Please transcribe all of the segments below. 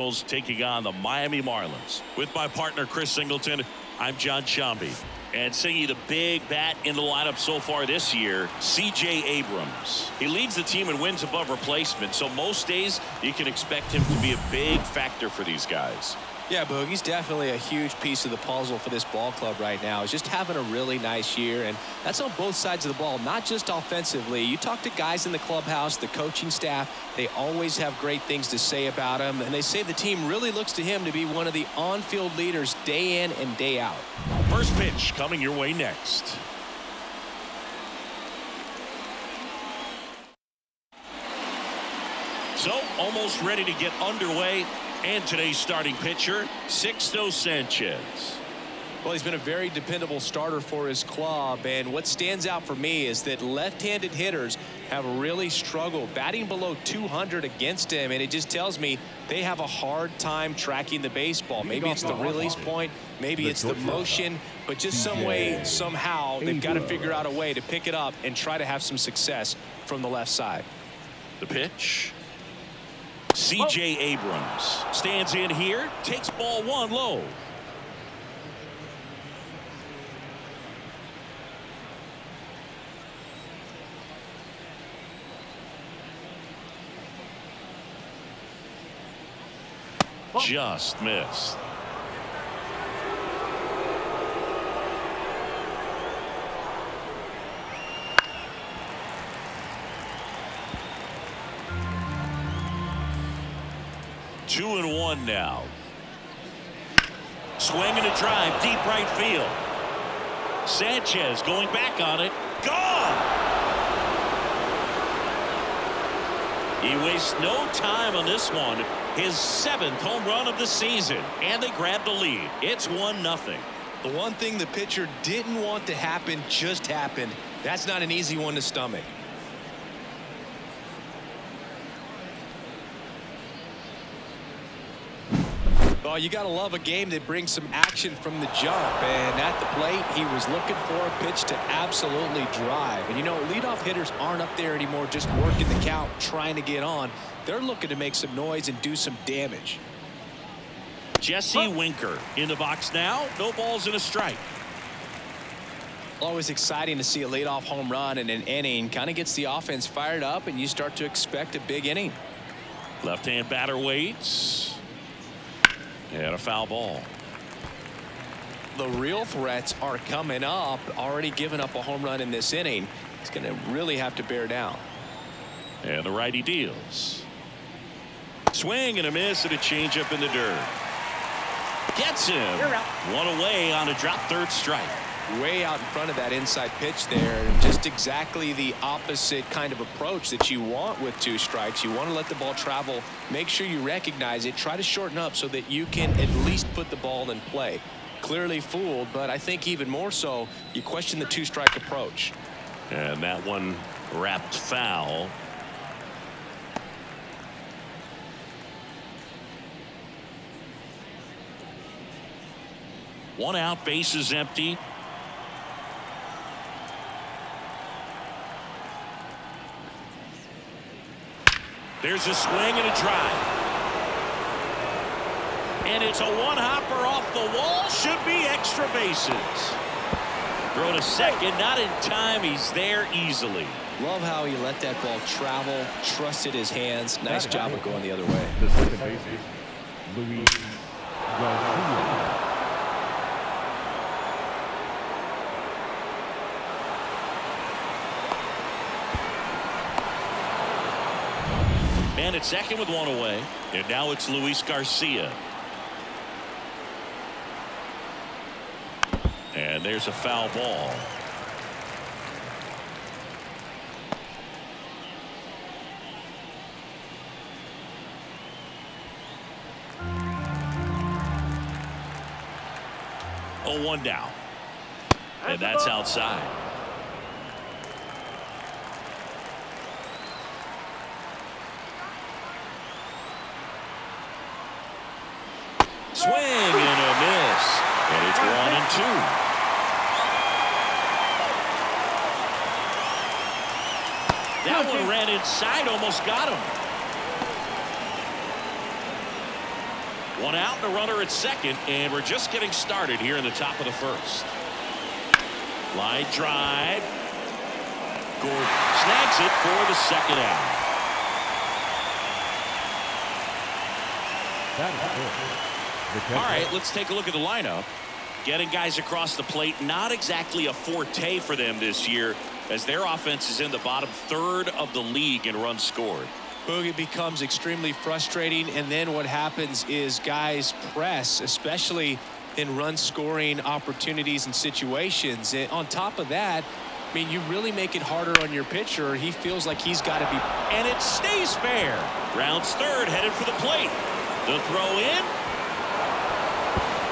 taking on the Miami Marlins. With my partner Chris Singleton, I'm John Shambi. And singing the big bat in the lineup so far this year, C.J. Abrams. He leads the team in wins above replacement, so most days you can expect him to be a big factor for these guys. Yeah, Boog, he's definitely a huge piece of the puzzle for this ball club right now. He's just having a really nice year, and that's on both sides of the ball, not just offensively. You talk to guys in the clubhouse, the coaching staff, they always have great things to say about him, and they say the team really looks to him to be one of the on-field leaders day in and day out. First pitch coming your way next. So, almost ready to get underway. And today's starting pitcher, Sixto Sanchez. Well, he's been a very dependable starter for his club, and what stands out for me is that left-handed hitters have really struggled batting below 200 against him, and it just tells me they have a hard time tracking the baseball. Maybe it's the release point, maybe it's the motion, but just some way, somehow, they've got to figure out a way to pick it up and try to have some success from the left side. The pitch. C.J. Abrams stands in here, takes ball one low. Just missed. Two and one now. Swing and a drive, deep right field. Sanchez going back on it. Gone! He wastes no time on this one. His 7th home run of the season. And they grab the lead. It's 1-0. The one thing the pitcher didn't want to happen just happened. That's not an easy one to stomach. Well, you got to love a game that brings some action from the jump. And at the plate, he was looking for a pitch to absolutely drive. And, you know, leadoff hitters aren't up there anymore just working the count, trying to get on. They're looking to make some noise and do some damage. Jesse Winker in the box now. No balls and a strike. Always exciting to see a leadoff home run in an inning. Kind of gets the offense fired up, and you start to expect a big inning. Left-hand batter waits. And a foul ball. The real threats are coming up. Already given up a home run in this inning. He's going to really have to bear down. And the righty deals. Swing and a miss and a changeup in the dirt. Gets him. One away on a drop third strike. Way out in front of that inside pitch there. Just exactly the opposite kind of approach that you want with 2 strikes. You want to let the ball travel. Make sure you recognize it. Try to shorten up so that you can at least put the ball in play. Clearly fooled, but I think even more so, you question the 2-strike approach. And that one wrapped foul. One out, bases empty. There's a swing and a drive. And it's a one-hopper off the wall. Should be extra bases. Throw to second, not in time. He's there easily. Love how he let that ball travel, trusted his hands. Nice job of going the other way. The second baseman, Luis Garcia. Man at second with one away. And now it's Luis Garcia. And there's a foul ball. Oh, 1 down. And that's outside. Swing and a miss. And it's 1-2. That one ran inside, almost got him. One out and a runner at second, and we're just getting started here in the top of the first. Line drive. Gordon snags it for the second out. All right, let's take a look at the lineup. Getting guys across the plate, not exactly a forte for them this year, as their offense is in the bottom third of the league in runs scored. Boogie becomes extremely frustrating, and then what happens is guys press, especially in run scoring opportunities and situations. And on top of that, I mean, you really make it harder on your pitcher. He feels like he's got to be. And it stays fair. Rounds third, headed for the plate. The throw in.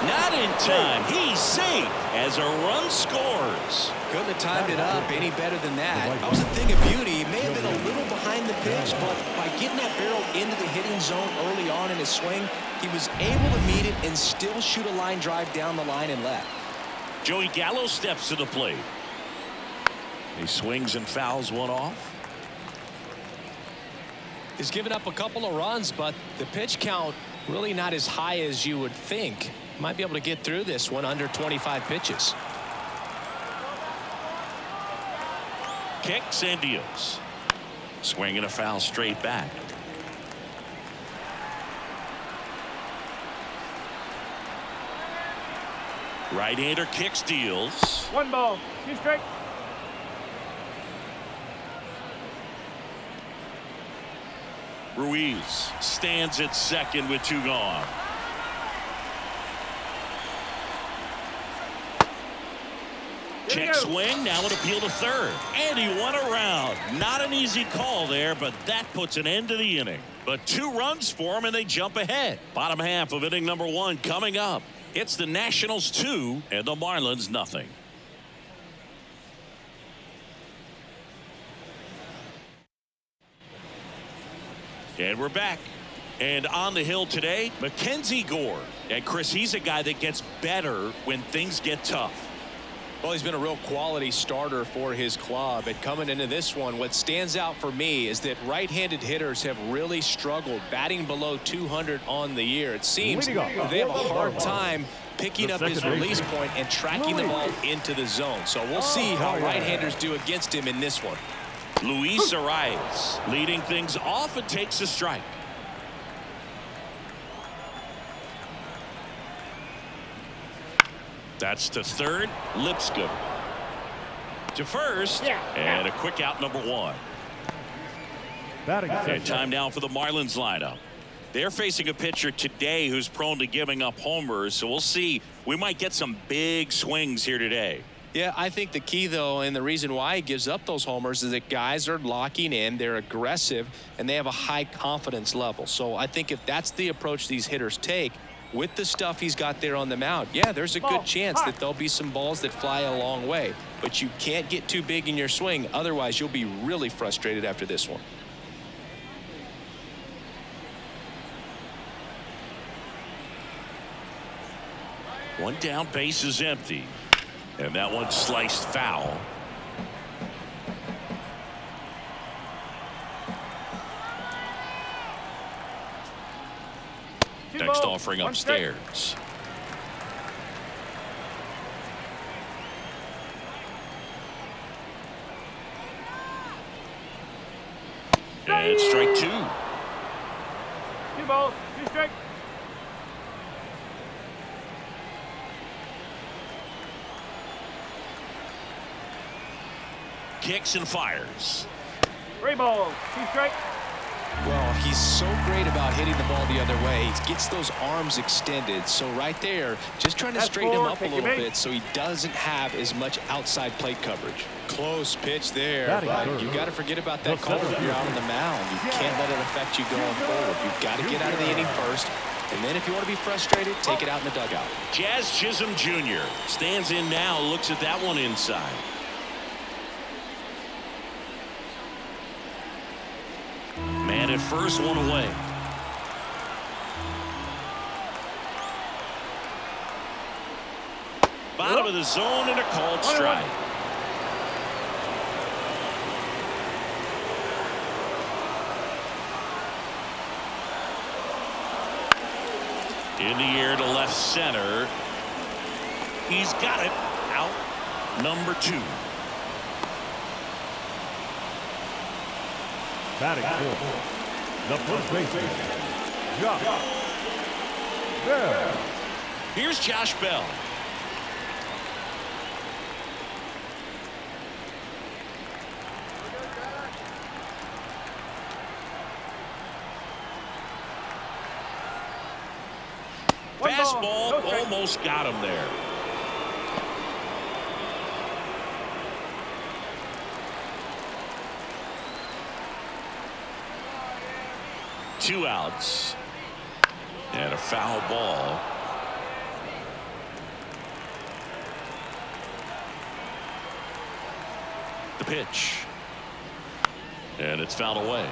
Not in time. He's safe as a run scores. Couldn't have timed it up any better than that. That was a thing of beauty. He may have been a little behind the pitch, but by getting that barrel into the hitting zone early on in his swing, he was able to meet it and still shoot a line drive down the line and left. Joey Gallo steps to the plate. He swings and fouls one off. He's given up a couple of runs, but the pitch count really not as high as you would think. Might be able to get through this one under 25 pitches. Kicks and deals. Swing and a foul straight back. Right-hander kicks, deals. 1 ball, 2 strikes. Ruiz stands at second with 2 gone. Check swing, now an appeal to third. And he won a round. Not an easy call there, but that puts an end to the inning. But 2 runs for him, and they jump ahead. Bottom half of inning number 1 coming up. It's the Nationals 2 and the Marlins nothing. And we're back. And on the hill today, Mackenzie Gore. And Chris, he's a guy that gets better when things get tough. Well, he's been a real quality starter for his club. And coming into this one, what stands out for me is that right-handed hitters have really struggled batting below 200 on the year. It seems they have a hard time picking up his release point and tracking the ball into the zone. So we'll see how right-handers do against him in this one. Luis Arias leading things off and takes a strike. That's to third. Lipscomb to first, and a quick out number 1. And time now for the Marlins lineup. They're facing a pitcher today who's prone to giving up homers, so we'll see. We might get some big swings here today. Yeah, I think the key, though, and the reason why he gives up those homers is that guys are locking in, they're aggressive, and they have a high confidence level. So I think if that's the approach these hitters take, with the stuff he's got there on the mound, yeah, there's a good chance that there'll be some balls that fly a long way. But you can't get too big in your swing, otherwise you'll be really frustrated after this one. One down, base is empty. And that one sliced foul. Next offering upstairs. And strike 2. 2 balls, 2 strikes. Kicks and fires. 3 balls, 2 strikes. Well, he's so great about hitting the ball the other way. He gets those arms extended. So right there, just trying to straighten him up a little bit so he doesn't have as much outside plate coverage. Close pitch there, but you got to forget about that call if you're out on the mound. You can't let it affect you going forward. You've got to get out of the inning first. And then if you want to be frustrated, take it out in the dugout. Jazz Chisholm Jr. stands in now, looks at that one inside. Man at first, one away. Bottom of the zone and a called strike. In the air to left center. He's got it. Out number 2. Batting fourth, the first baseman, Josh Bell. Here's Josh Bell. Fastball almost got him there. Two outs. And a foul ball. The pitch. And it's fouled away.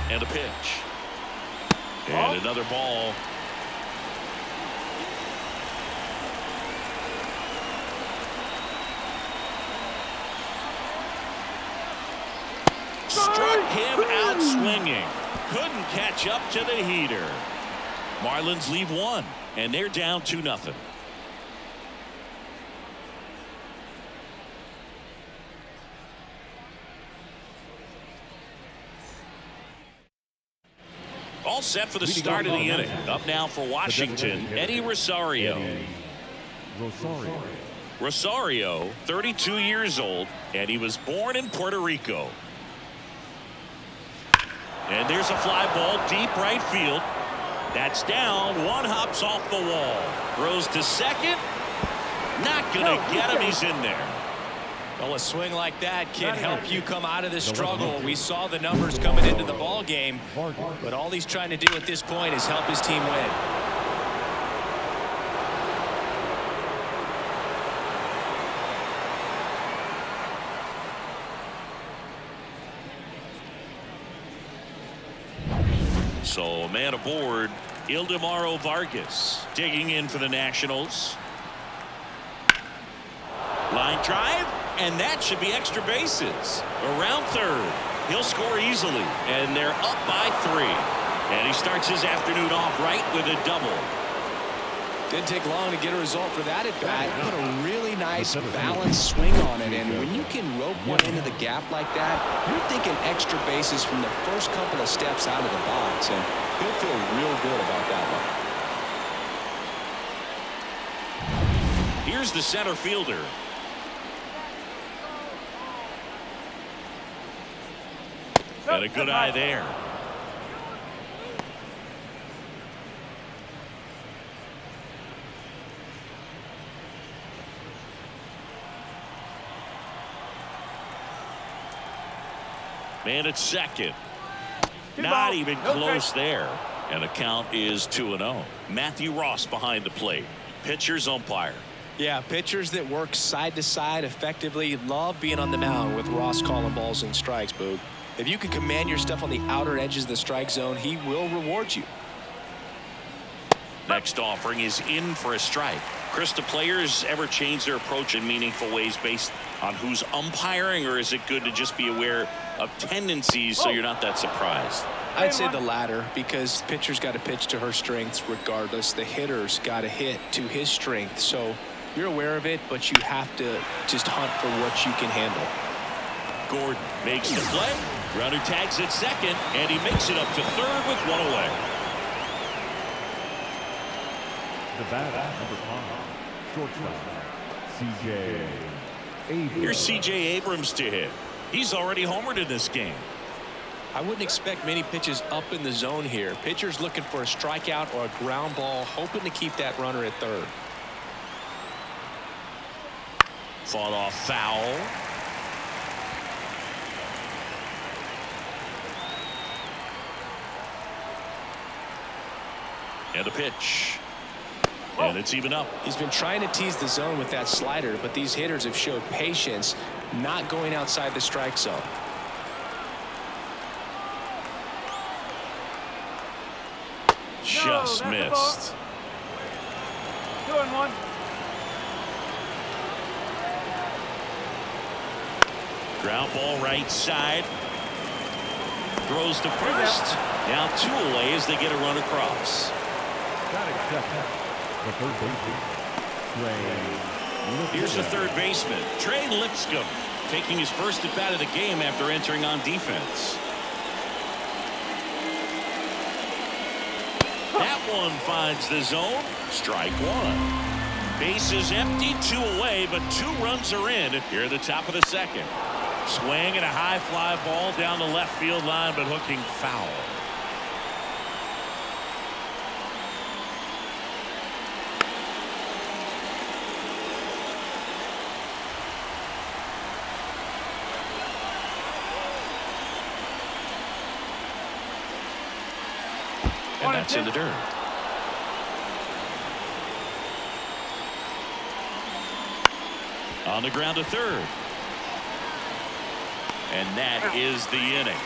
And a pitch. And another ball. Struck him out swinging. Couldn't catch up to the heater. Marlins leave 1, and they're down 2-0. All set for the start of the inning. Up now for Washington, Eddie Rosario. Rosario, 32 years old, and he was born in Puerto Rico. And there's a fly ball deep right field. That's down. One hops off the wall. Throws to second. Not gonna get him. He's in there. Well, a swing like that can help you come out of this struggle. We saw the numbers coming into the ball game, but all he's trying to do at this point is help his team win. So, man aboard, Ildemaro Vargas digging in for the Nationals. Line drive, and that should be extra bases. Around third. He'll score easily, and they're up by 3. And he starts his afternoon off right with a double. Didn't take long to get a result for that at bat. Put a really nice balanced swing on it, and when you can rope one into the gap like that, you're thinking extra bases from the first couple of steps out of the box, and he'll feel real good about that one. Here's the center fielder. And a good eye there. Man at second. Not even close there. And the count is 2-0. Matthew Ross behind the plate. Pitcher's umpire. Yeah, pitchers that work side to side effectively love being on the mound with Ross calling balls and strikes, Boog. If you can command your stuff on the outer edges of the strike zone, he will reward you. Next offering is in for a strike. Chris, do players ever change their approach in meaningful ways based on who's umpiring, or is it good to just be aware of tendencies so you're not that surprised? I'd say the latter, because the pitcher's got to pitch to her strengths regardless. The hitter's got to hit to his strength. So you're aware of it, but you have to just hunt for what you can handle. Gordon makes the play. Runner tags at second, and he makes it up to third with 1 away. The batter, number 5, shortstop, C.J. Abrams. Here's C.J. Abrams to hit. He's already homered in this game. I wouldn't expect many pitches up in the zone here. Pitcher's looking for a strikeout or a ground ball, hoping to keep that runner at third. Fought off foul. And a pitch. And it's even up. He's been trying to tease the zone with that slider, but these hitters have showed patience, not going outside the strike zone. Just missed. 2-1. Ground ball right side. Throws to first. Now 2 away as they get a run across. That accepted. The third baseman, Trey. Here's the third baseman, Trey Lipscomb, taking his first at bat of the game after entering on defense. That one finds the zone. Strike 1. Base is empty, 2 away, but 2 runs are in here at the top of the second. Swing and a high fly ball down the left field line, but hooking foul. And that's in the dirt. On the ground to third. And that is the inning.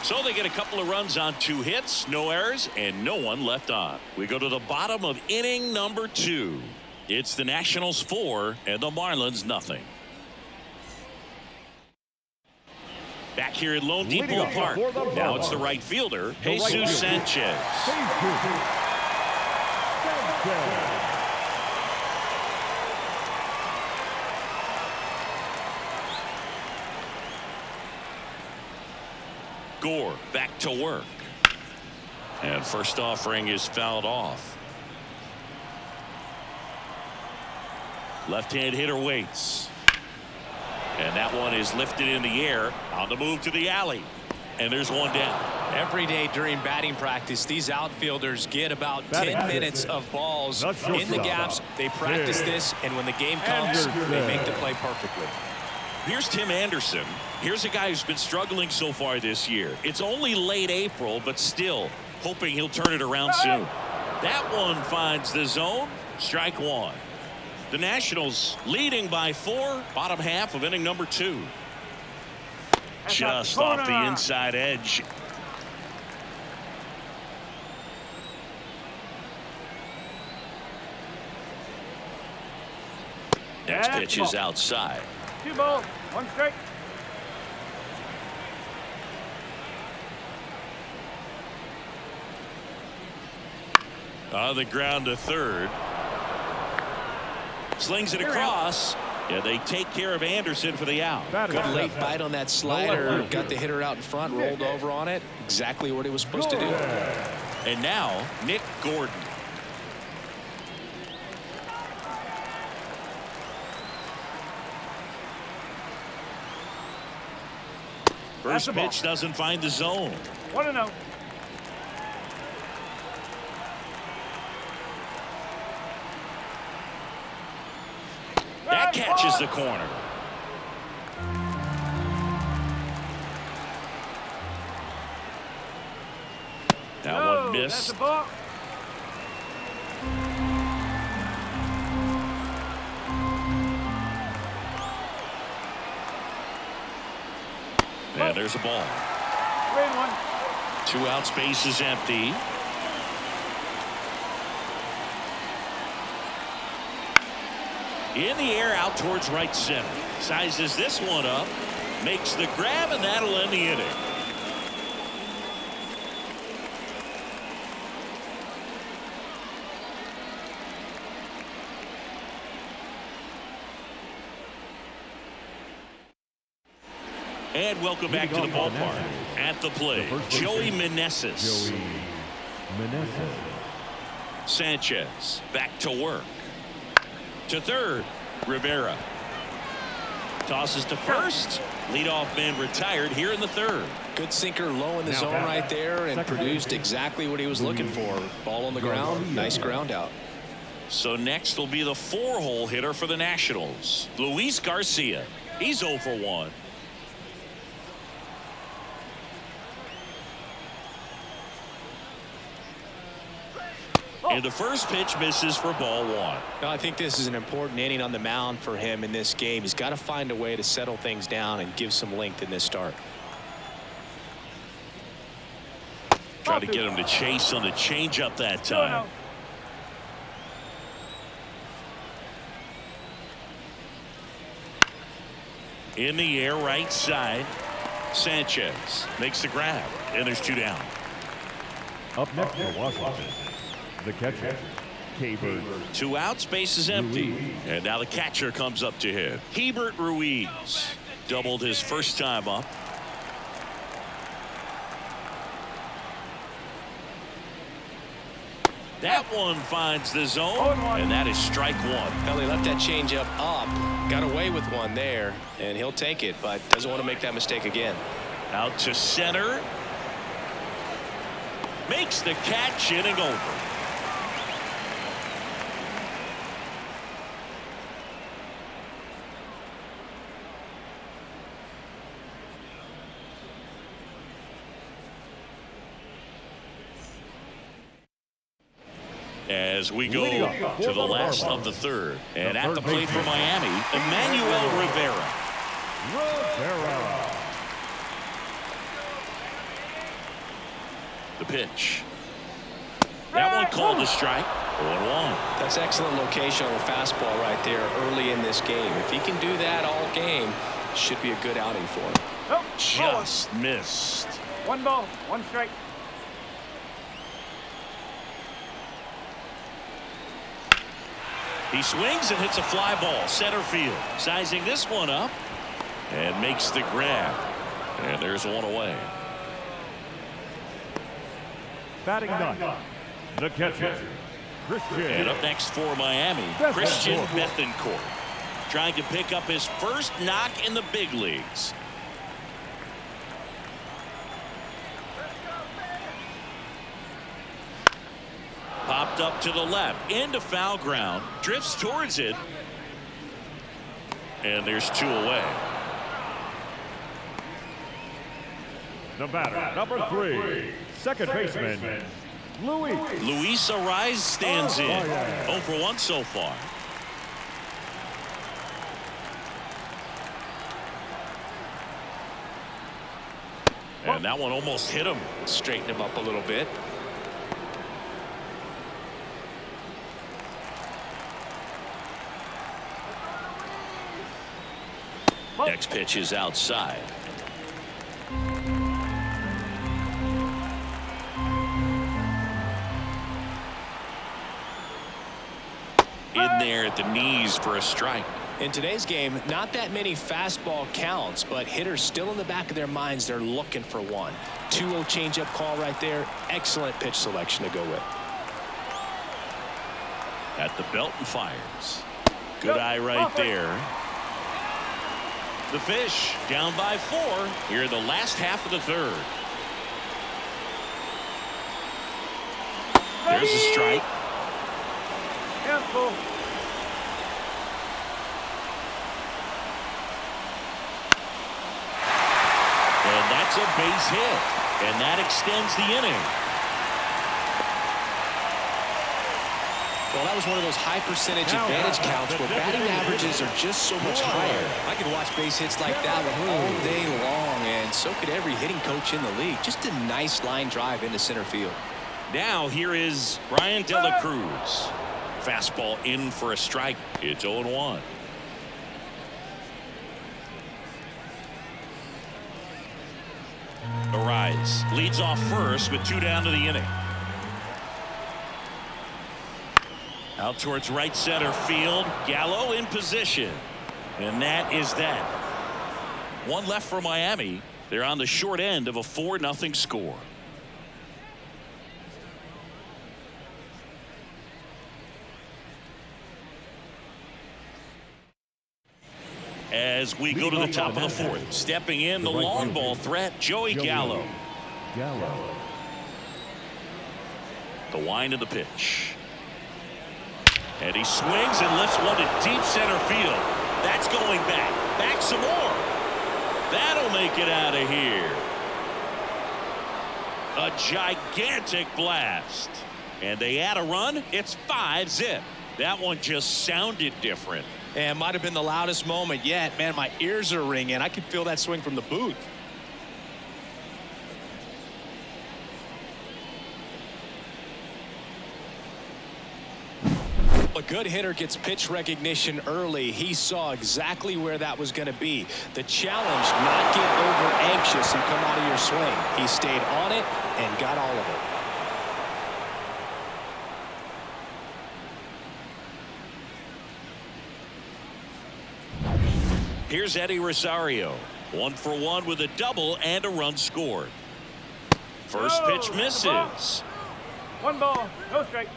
So they get a couple of runs on 2 hits, no errors, and no one left on. We go to the bottom of inning number 2. It's the Nationals 4 and the Marlins nothing. Back here at Lone Depot Park. Now it's the right fielder, Jesus Sanchez. Gore back to work. And first offering is fouled off. Left-hand hitter waits. And that one is lifted in the air on the move to the alley. And there's one down. Every day during batting practice, these outfielders get about 10 minutes of balls in the gaps. They practice this, and when the game comes, they make the play perfectly. Here's Tim Anderson. Here's a guy who's been struggling so far this year. It's only late April, but still hoping he'll turn it around soon. That one finds the zone. Strike 1. The Nationals leading by 4, bottom half of inning number 2. Just off the inside edge. Next pitch is outside. 2 balls, 1 strike. On the ground to third. Slings it across. Yeah, they take care of Anderson for the out. Good late bite on that slider. Got the hitter out in front, rolled over on it. Exactly what he was supposed to do. And now Nick Gordon. First pitch doesn't find the zone. 1-0. That catches the corner. That one missed. That's a ball. And there's a ball. 3-1. 2 out, space is empty. In the air out towards right center. Sizes this one up. Makes the grab, and that'll end the inning. And welcome back to the ballpark. At the plate, Joey Meneses. Sanchez back to work. To third, Rivera. Tosses to first. Leadoff man retired here in the third. Good sinker low in the zone right there and produced exactly what he was looking for. Ball on the ground, nice ground out. So next will be the 4-hole hitter for the Nationals, Luis Garcia. He's 0 for 1. And the first pitch misses for ball 1. Now, I think this is an important inning on the mound for him in this game. He's got to find a way to settle things down and give some length in this start. Try to get him to chase on the changeup that time. In the air right side. Sanchez makes the grab, and there's 2 down. Up next for Washington, the catcher, Hebert. 2 outs, base is empty. And now the catcher comes up to hit. Hebert Ruiz doubled his first time up. That one finds the zone, and that is strike 1. Well, he left that changeup up, got away with one there, and he'll take it, but doesn't want to make that mistake again. Out to center. Makes the catch, inning over. As we go to the last of the 3rd. And at the plate for Miami, Emmanuel Rivera. The pitch. That one called a strike. 0-1. That's excellent location on the fastball right there early in this game. If he can do that all game, should be a good outing for him. Nope. Just missed. 1 ball, 1 strike. He swings and hits a fly ball center field. Sizing this one up and makes the grab. And there's 1 away. Batting 9, the catcher, Christian. And up next for Miami, Christian Bethancourt. Trying to pick up his first knock in the big leagues. Popped up to the left, into foul ground, drifts towards it, and there's 2 away. The batter, number 3, second baseman, Luis Arraez stands in. 0 for 1 so far. And that one almost hit him. Straighten him up a little bit. Next pitch is outside. In there at the knees for a strike. In today's game, not that many fastball counts, but hitters still in the back of their minds, they're looking for one. 2-0 changeup call right there. Excellent pitch selection to go with. At the belt and fires. Good eye right there. The Fish down by 4 here in the last half of the 3rd. There's a strike. Careful. And that's a base hit. And that extends the inning. Well, that was one of those high percentage advantage counts where batting averages are just so much higher. I could watch base hits like that one all day long, and so could every hitting coach in the league. Just a nice line drive into center field. Now here is Brian De La Cruz. Fastball in for a strike. It's 0-1. Arraez leads off first with 2 down to the inning. Out towards right center field. Gallo in position. And that is that. 1 left for Miami. They're on the short end of a 4-0 score. As we go to the top of the 4th, stepping in the long ball threat, Joey Gallo. The wind of the pitch. And he swings and lifts one to deep center field. That's going back. Back some more. That'll make it out of here. A gigantic blast. And they add a run. It's 5-zip. That one just sounded different. And might have been the loudest moment yet. Man, my ears are ringing. I can feel that swing from the booth. A good hitter gets pitch recognition early. He saw exactly where that was going to be. The challenge, not get over anxious and come out of your swing. He stayed on it and got all of it. Here's Eddie Rosario. 1 for 1 with a double and a run scored. First pitch misses. 1 ball, no strike.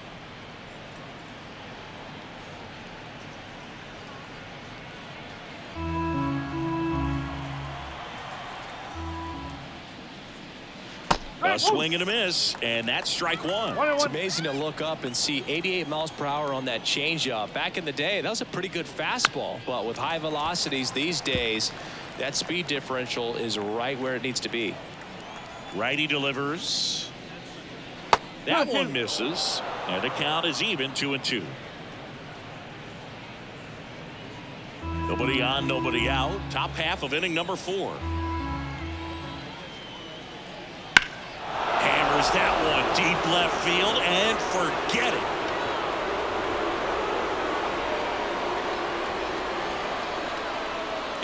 A swing and a miss, and that's strike 1. It's amazing to look up and see 88 miles per hour on that changeup. Back in the day, that was a pretty good fastball, but with high velocities these days, that speed differential is right where it needs to be. Righty delivers. That one misses, and the count is even 2-2. Nobody on, nobody out. Top half of inning number 4. Hammers that one deep left field and forget it.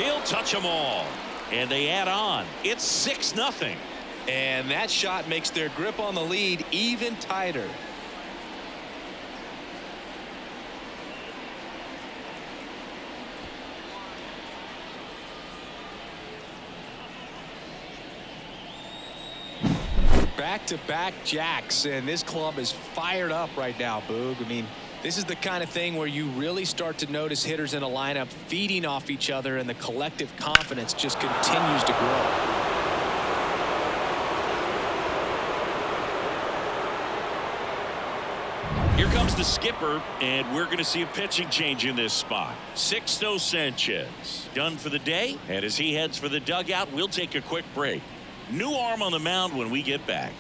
He'll touch them all, and they add on. It's 6-0. And that shot makes their grip on the lead even tighter. Back-to-back jacks, and this club is fired up right now, Boog. I mean, this is the kind of thing where you really start to notice hitters in a lineup feeding off each other, and the collective confidence just continues to grow. Here comes the skipper, and we're going to see a pitching change in this spot. Sixto Sanchez done for the day, and as he heads for the dugout, we'll take a quick break. New arm on the mound when we get back.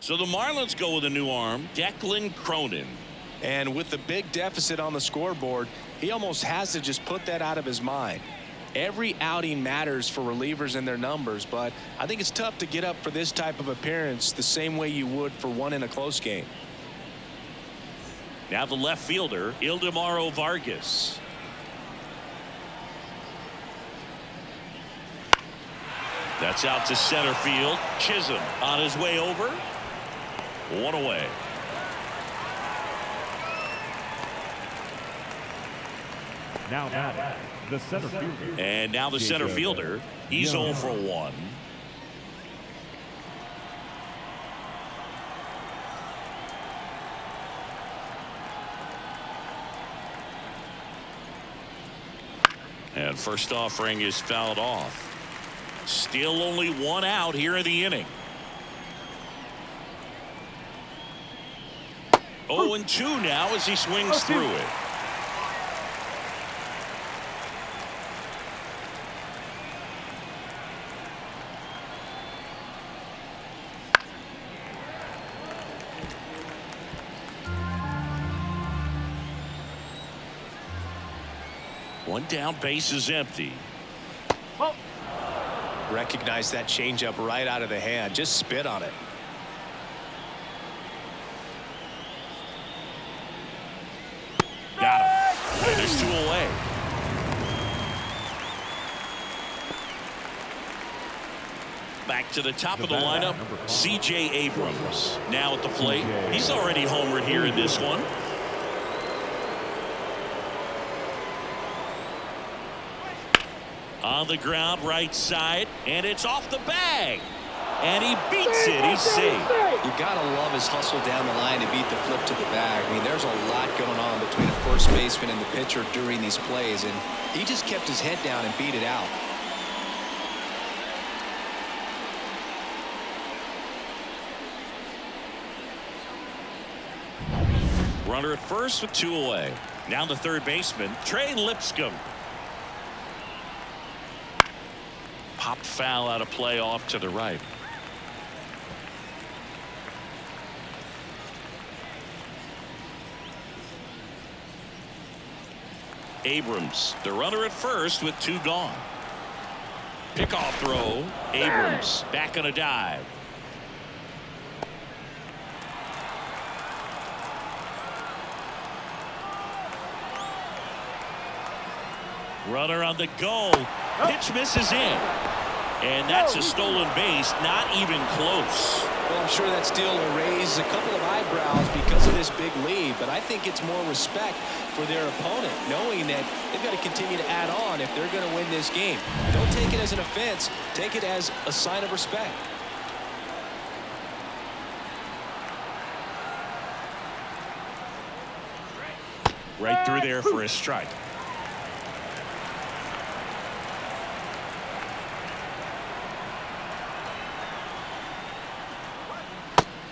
So the Marlins go with a new arm, Declan Cronin. And with the big deficit on the scoreboard, he almost has to just put that out of his mind. Every outing matters for relievers and their numbers, but I think it's tough to get up for this type of appearance the same way you would for one in a close game. Now the left fielder, Ildemaro Vargas. That's out to center field. Chisholm on his way over. 1 away. Now batting, the center fielder. And now the center fielder. He's 0 for 1. And first offering is fouled off. Still only 1 out here in the inning. 0-2 now as he swings through it. One down, base is empty. Recognize that changeup right out of the hand. Just spit on it. Got him. And there's 2 away. Back to the top of the lineup, C.J. Abrams. Now at the plate. He's already homered here in this one. On the ground, right side, and it's off the bag. And he beats it. He's safe. You gotta love his hustle down the line to beat the flip to the bag. I mean, there's a lot going on between a first baseman and the pitcher during these plays, and he just kept his head down and beat it out. Runner at first with 2 away. Now the third baseman, Trey Lipscomb. Popped foul out of play off to the right. Abrams, the runner at first with 2 gone. Pickoff throw. Abrams back on a dive. Runner on the go. Pitch misses in. And that's a stolen base. Not even close. Well, I'm sure that still will raise a couple of eyebrows because of this big lead, but I think it's more respect for their opponent, knowing that they've got to continue to add on if they're going to win this game. Don't take it as an offense. Take it as a sign of respect. Right through there for a strike.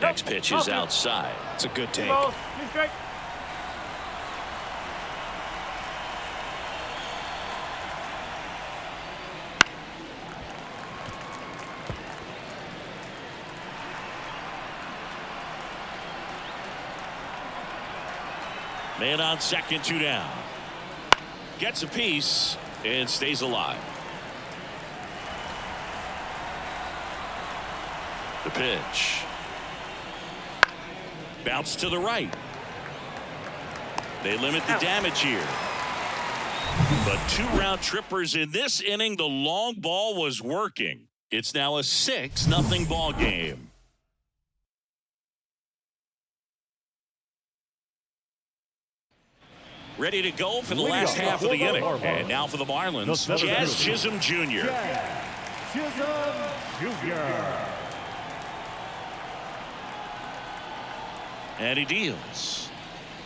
Next pitch is outside. It's a good take. Balls, 2 strikes. Man on second, 2 down. Gets a piece and stays alive. The pitch. Bounce to the right. They limit the damage here. But 2 round trippers in this inning. The long ball was working. It's now a 6-0 ball game. Ready to go for the last half of the inning. And now for the Marlins, Jazz Chisholm Jr. Chisholm Jr. And he deals.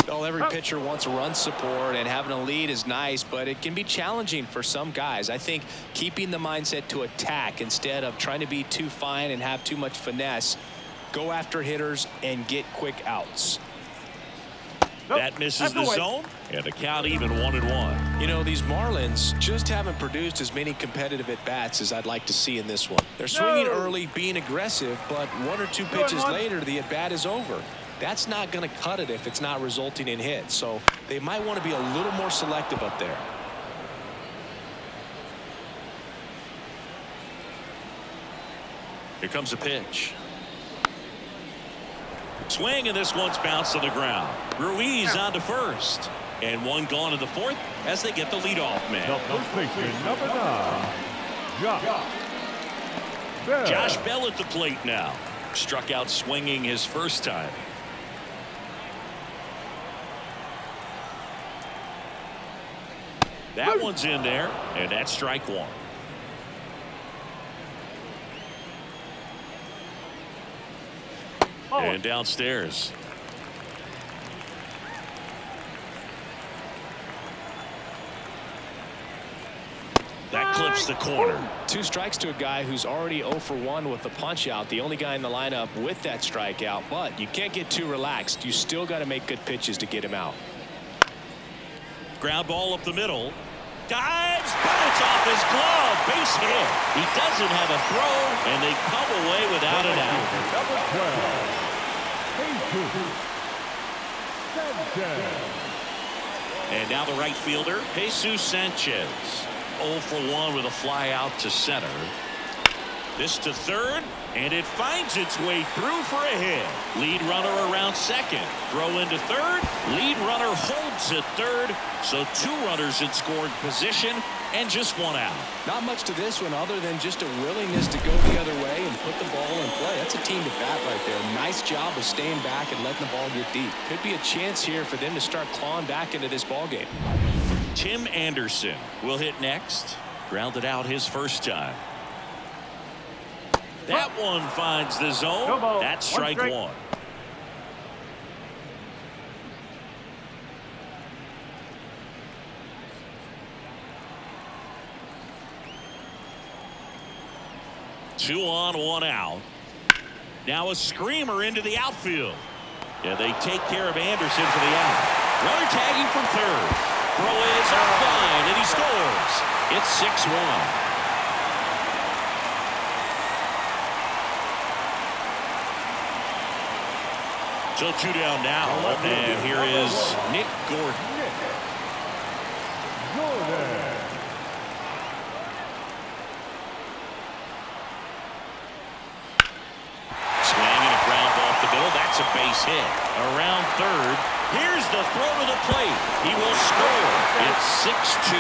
Well, every pitcher wants run support, and having a lead is nice, but it can be challenging for some guys. I think keeping the mindset to attack instead of trying to be too fine and have too much finesse, go after hitters and get quick outs. That misses the zone, and the count even 1-1. You know, these Marlins just haven't produced as many competitive at-bats as I'd like to see in this one. They're swinging early, being aggressive, but 1 or 2 pitches later, the at-bat is over. That's not going to cut it if it's not resulting in hits. So they might want to be a little more selective up there. Here comes a pitch. Swing, and this one's bounced to the ground. Ruiz on to first. And 1 gone in the 4th as they get the leadoff man. The first baseman, number 9, Josh Bell. Josh Bell at the plate now. Struck out swinging his first time. That one's in there, and that's strike 1. And downstairs. That clips the corner. 2 strikes to a guy who's already 0 for 1 with the punch out. The only guy in the lineup with that strikeout, but you can't get too relaxed. You still got to make good pitches to get him out. Ground ball up the middle. Dives, but it's off his glove. Base hit. He doesn't have a throw, and they come away without an out. And now the right fielder, Jesus Sanchez. 0 for 1 with a fly out to center. This to third, and it finds its way through for a hit. Lead runner around second. Throw into third. Lead runner holds at third. So 2 runners in scoring position and just 1 out. Not much to this one other than just a willingness to go the other way and put the ball in play. That's a team to bat right there. Nice job of staying back and letting the ball get deep. Could be a chance here for them to start clawing back into this ball game. Tim Anderson will hit next. Grounded out his first time. That one finds the zone. That's strike 1. Two on, 1 out. Now a screamer into the outfield. Yeah, they take care of Anderson for the out. Runner tagging from third. Throw is fine, and he scores. It's 6-1. So 2 down now, and here is Nick Gordon. Swing and a ground ball up the middle. That's a base hit. Around third, Here's the throw to the plate. He will score. It's 6-2.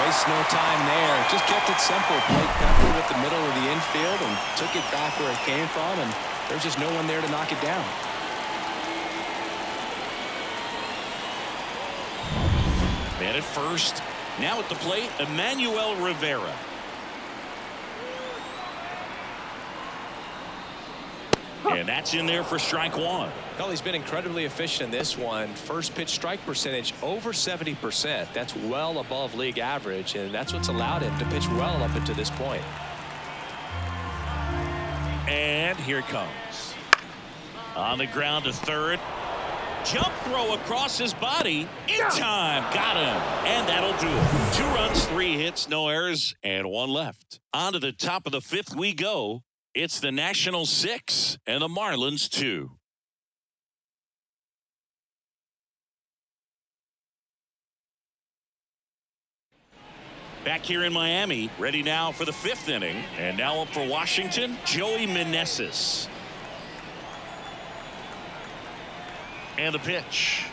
Waste no time there. Just kept it simple. Played pepper with the middle of the infield and took it back where it came from, and there's just no one there to knock it down. Man at first. Now at the plate, Emmanuel Rivera. And that's in there for strike one. Well, he's been incredibly efficient in this one. First pitch strike percentage over 70%. That's well above league average, and that's what's allowed him to pitch well up until this point. And here it comes. On the ground to third. Jump throw across his body. In time. Got him. And that'll do it. 2 runs, 3 hits, no errors, and 1 left. On to the top of the 5th we go. It's the Nationals 6 and the Marlins 2. Back here in Miami, ready now for the 5th inning. And now up for Washington, Joey Meneses. And the pitch.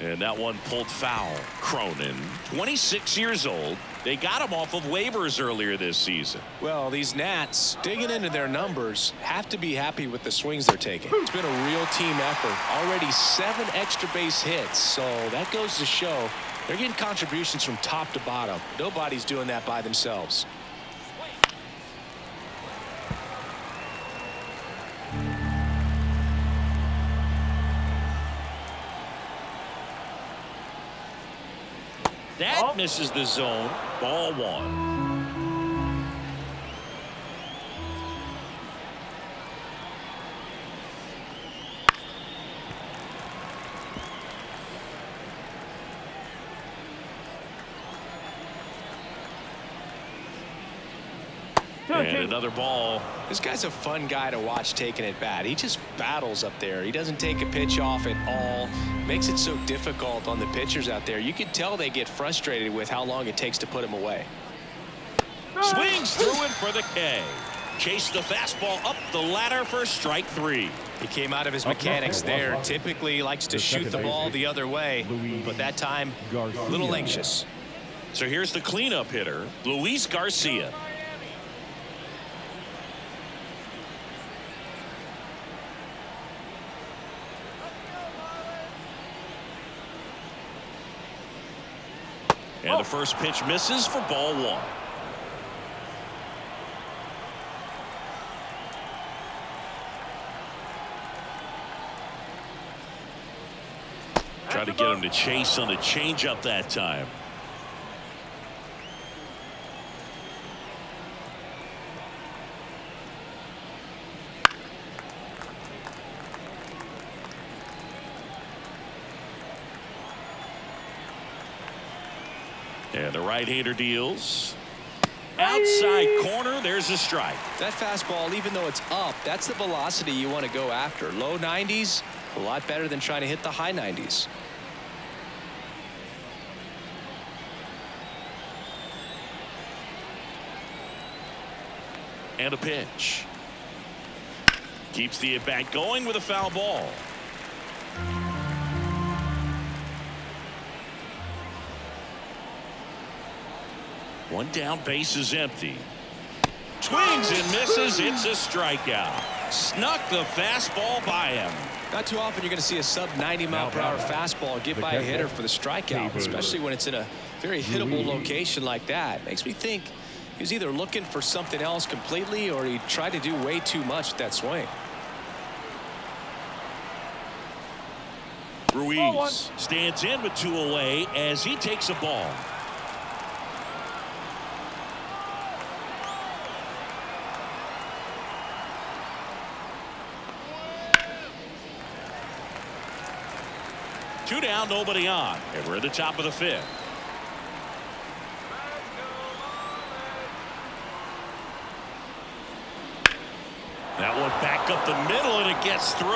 And that one pulled foul. Cronin, 26 years old. They got him off of waivers earlier this season. Well, these Nats, digging into their numbers, have to be happy with the swings they're taking. It's been a real team effort. Already 7 extra base hits, so that goes to show they're getting contributions from top to bottom. Nobody's doing that by themselves. That misses the zone. Ball 1. And another ball. This guy's a fun guy to watch taking at bat. He just battles up there. He doesn't take a pitch off at all. Makes it so difficult on the pitchers out there. You can tell they get frustrated with how long it takes to put him away. Swings through it for the K. Chase the fastball up the ladder for strike 3. He came out of his mechanics there. Typically he likes to shoot the ball the other way, but that time a little anxious. So here's the cleanup hitter, Luis Garcia. And the first pitch misses for ball 1. Try to get him to chase on the changeup that time. And the right-hander deals. Outside corner, there's a strike. That fastball, even though it's up, that's the velocity you want to go after. Low 90s, a lot better than trying to hit the high 90s. And a pitch. Keeps the at-bat going with a foul ball. One down, base is empty. Swings and misses. It's a strikeout. Snuck the fastball by him. Not too often you're going to see a sub 90-mile-per-hour fastball get by a hitter for the strikeout, especially when it's in a very hittable location like that. Makes me think he was either looking for something else completely or he tried to do way too much with that swing. Ruiz stands in with 2 away as he takes a ball. Two down, nobody on, and we're at the top of the 5th. That one back up the middle, and it gets through.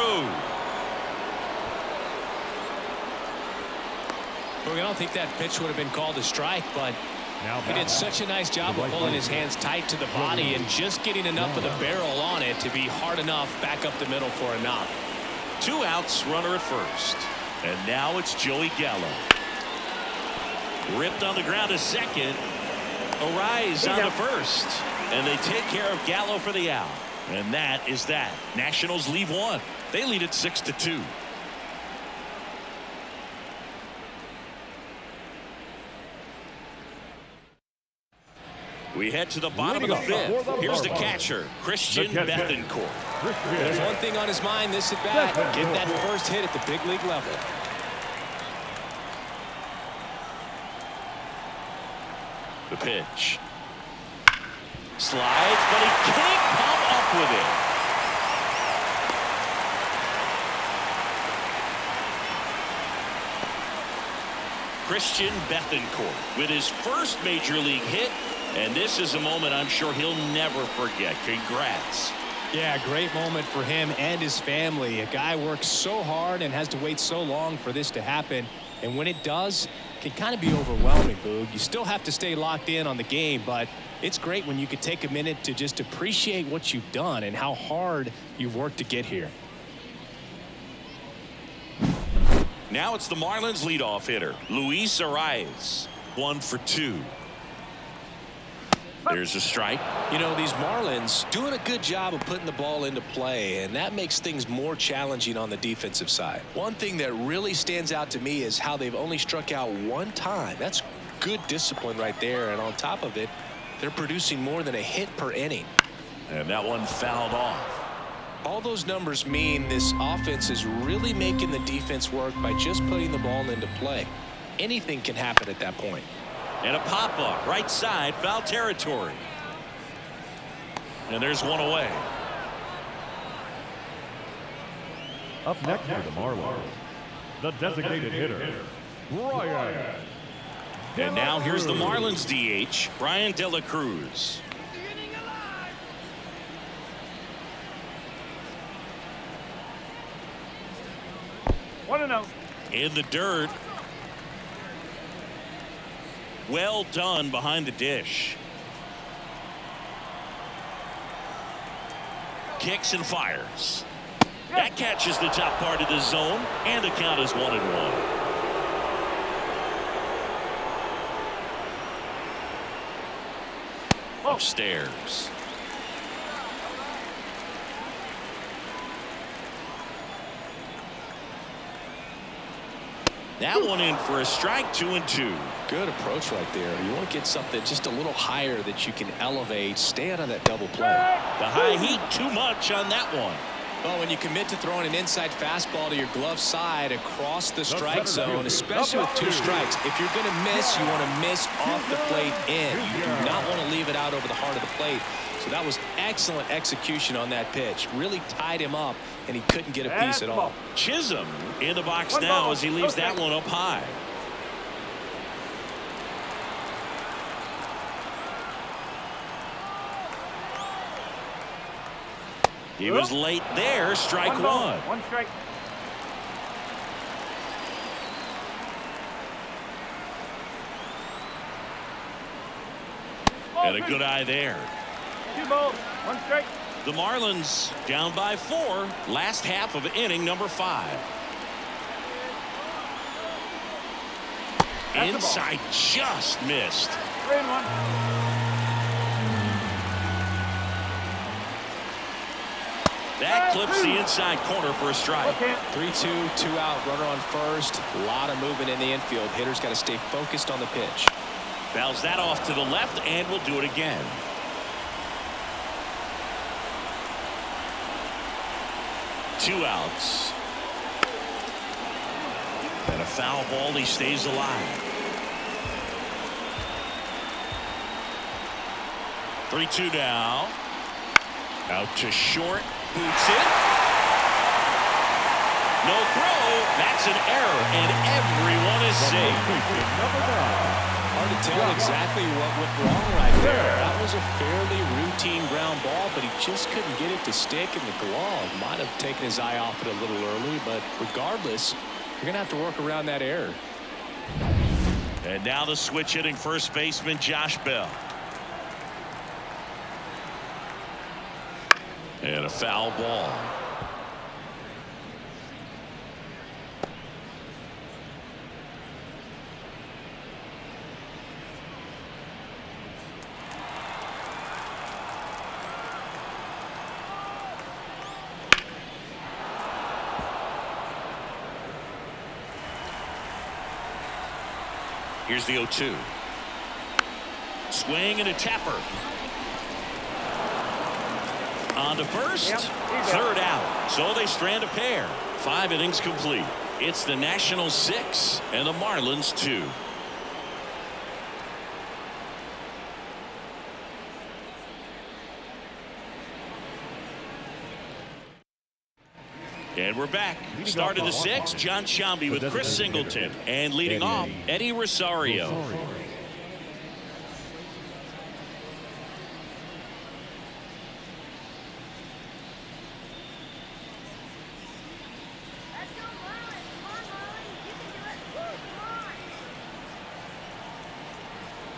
Well, I don't think that pitch would have been called a strike, but he did such a nice job of pulling his hands tight to the body and just getting enough of the barrel on it to be hard enough back up the middle for a knock. 2 outs, runner at first. And now it's Joey Gallo. Ripped on the ground to second. Arise on to first. And they take care of Gallo for the out. And that is that. Nationals leave 1. They lead it 6-2. We head to the bottom of the 5th. Here's the catcher, Christian Bethencourt. There's one thing on his mind this at bat. Get that first hit at the big league level. The pitch. Slides, but he can't come up with it. Christian Bethencourt with his first major league hit. And this is a moment I'm sure he'll never forget. Congrats. Yeah, great moment for him and his family. A guy works so hard and has to wait so long for this to happen. And when it does, it can kind of be overwhelming, Boog. You still have to stay locked in on the game, but it's great when you could take a minute to just appreciate what you've done and how hard you've worked to get here. Now it's the Marlins leadoff hitter, Luis Arias. 1 for 2. There's a strike. You know, these Marlins doing a good job of putting the ball into play, and that makes things more challenging on the defensive side. One thing that really stands out to me is how they've only struck out 1 time. That's good discipline right there, and on top of it, they're producing more than a hit per inning. And that one fouled off. All those numbers mean this offense is really making the defense work by just putting the ball into play. Anything can happen at that point. And a pop-up, right side, foul territory. And there's one away. Up next for the Marlins, the designated hitter, Brian. And now here's the Marlins DH, Brian De La Cruz. One and out. In the dirt. Well done behind the dish. Kicks and fires. That catches the top part of the zone, and the count is 1-1. Upstairs. That one in for a strike. 2-2. Good approach right there. You want to get something just a little higher that you can elevate. Stay out of that double play. The high heat too much on that one. Well, when you commit to throwing an inside fastball to your glove side across the strike zone, especially with 2 strikes, if you're going to miss, you want to miss off the plate in. You do not want to leave it out over the heart of the plate. So that was excellent execution on that pitch. Really tied him up, and he couldn't get a piece at all. Chisholm in the box now as he leaves that one up high. He was late there. Strike 1. 1 strike. And a good eye there. 2 balls. 1 strike. The Marlins down by 4. Last half of inning number 5. Inside just missed. 3-1. That clips the inside corner for a strike. 3-2, 2 out, runner on first. A lot of movement in the infield. Hitters got to stay focused on the pitch. Fouls that off to the left, and will do it again. Two outs. And a foul ball. He stays alive. 3-2 now. Out to short. Boots it. No throw. That's an error, and everyone is safe. Hard to tell exactly what went wrong right there. That was a fairly routine ground ball, but he just couldn't get it to stick in the glove. Might have taken his eye off it a little early, but regardless, you're going to have to work around that error. And now the switch hitting first baseman Josh Bell. And a foul ball. Here's the 0-2. Swing and a tapper. On to first. Yep, Third out. So they strand a pair. 5 innings complete. It's the Nationals 6 and the Marlins 2. And we're back. Start of the 6th, John Shambi with Chris Singleton. And leading off, Eddie Rosario.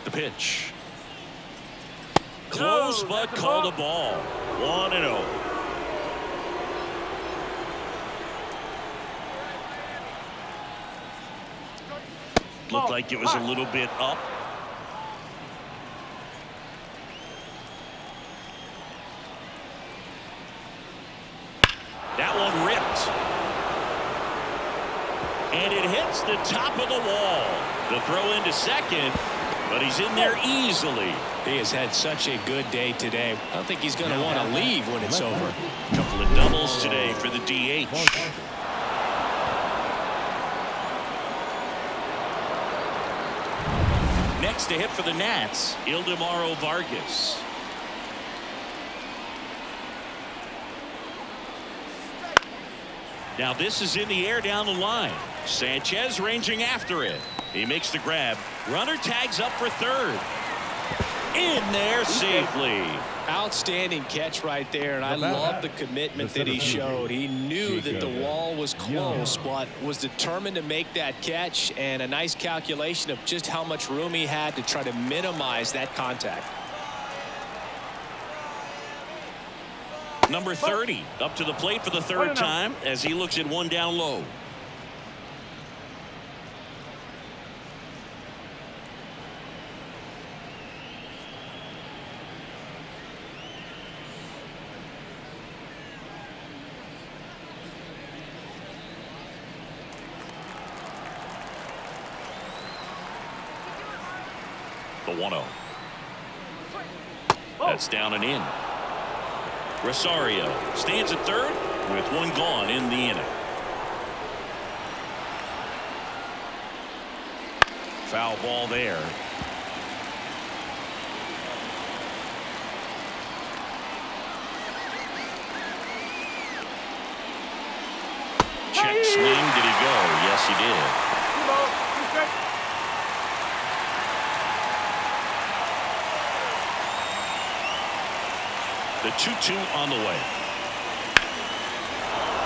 The pitch. Close, but called a ball. 1-0. Looked like it was a little bit up. That one ripped. And it hits the top of the wall. The throw into second, but he's in there easily. He has had such a good day today. I don't think he's going to want to leave when it's over. Couple of doubles today for the DH. Next to hit for the Nats, Ildemaro Vargas. Now this is in the air down the line. Sanchez ranging after it. He makes the grab. Runner tags up for third. In there safely. Outstanding catch right there, and I love the commitment that he showed. He knew that the wall was close, but was determined to make that catch, and a nice calculation of just how much room he had to try to minimize that contact. Number 30 up to the plate for the third time as he looks at one down low. The 1-0. That's down and in. Rosario stands at third with one gone in the inning. Foul ball there. Check swing. Did he go? Yes, he did. The 2-2 on the way.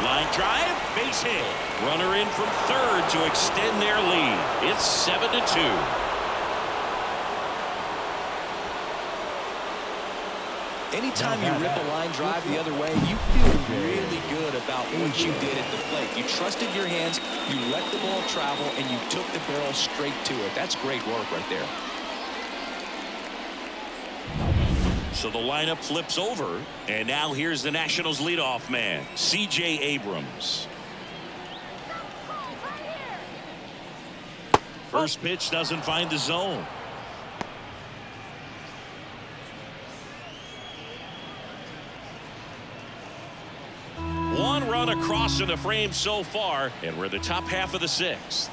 Line drive, base hit. Runner in from third to extend their lead. It's 7-2. Anytime you rip a line drive the other way, you feel really good about what you did at the plate. You trusted your hands, you let the ball travel, and you took the barrel straight to it. That's great work right there. So the lineup flips over, and now here's the Nationals leadoff man, C.J. Abrams. First pitch doesn't find the zone. One run across in the frame so far, and we're the top half of the 6th.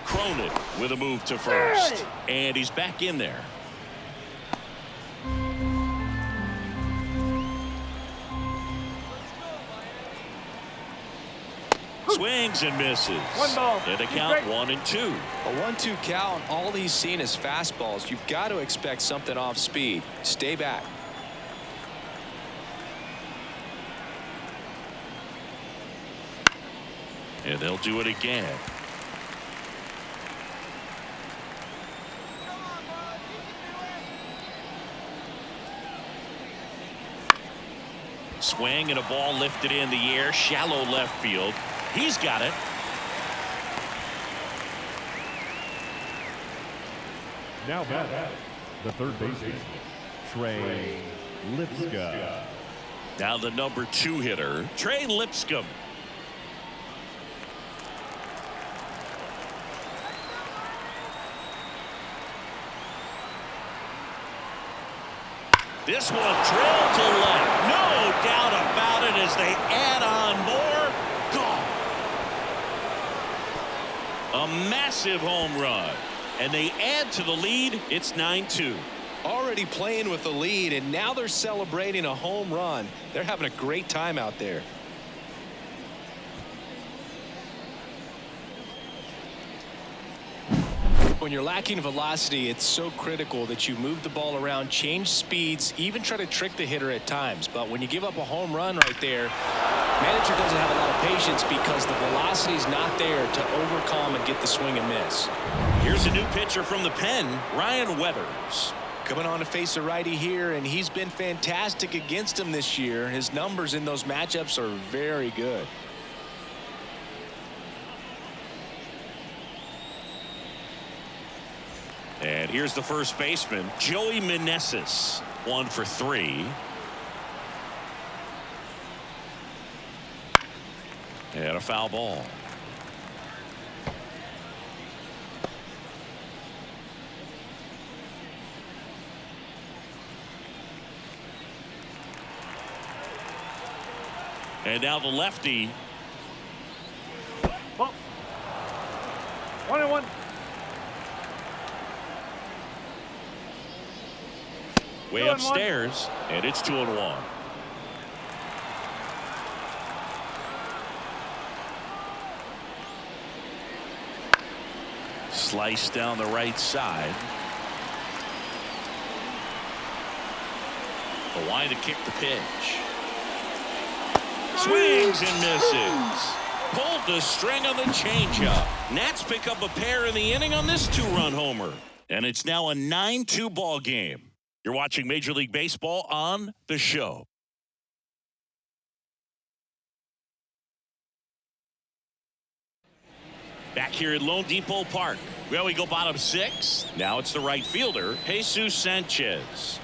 Cronin with a move to first, and he's back in there. Swings and misses. One ball. And the count 1-2. A 1-2 count. All he's seen is fastballs. You've got to expect something off speed. Stay back. And they'll do it again. Swing and a ball lifted in the air, shallow left field. He's got it. Now back, the third baseman, Trey Lipska. Now the number 2 hitter, Trey Lipscomb. This one drilled to left. No doubt about it as they add on more. Gone. A massive home run. And they add to the lead. It's 9-2. Already playing with the lead, and now they're celebrating a home run. They're having a great time out there. When you're lacking velocity, it's so critical that you move the ball around, change speeds, even try to trick the hitter at times. But when you give up a home run right there, manager doesn't have a lot of patience because the velocity is not there to overcome and get the swing and miss. Here's a new pitcher from the pen, Ryan Weathers. Coming on to face a righty here, and he's been fantastic against him this year. His numbers in those matchups are very good. And here's the first baseman, Joey Meneses, 1 for 3. And a foul ball. And now the lefty. Ball. 1-1. Way 2-1. upstairs, and it's 2-1. Slice down the right side. The line to kick the pitch. Swings and misses. Pulled the string on the changeup. Nats pick up a pair in the inning on this 2-run homer. And it's now a 9-2 ball game. You're watching Major League Baseball on The Show. Back here at Lone Depot Park. Well, we go bottom 6. Now it's the right fielder, Jesus Sanchez.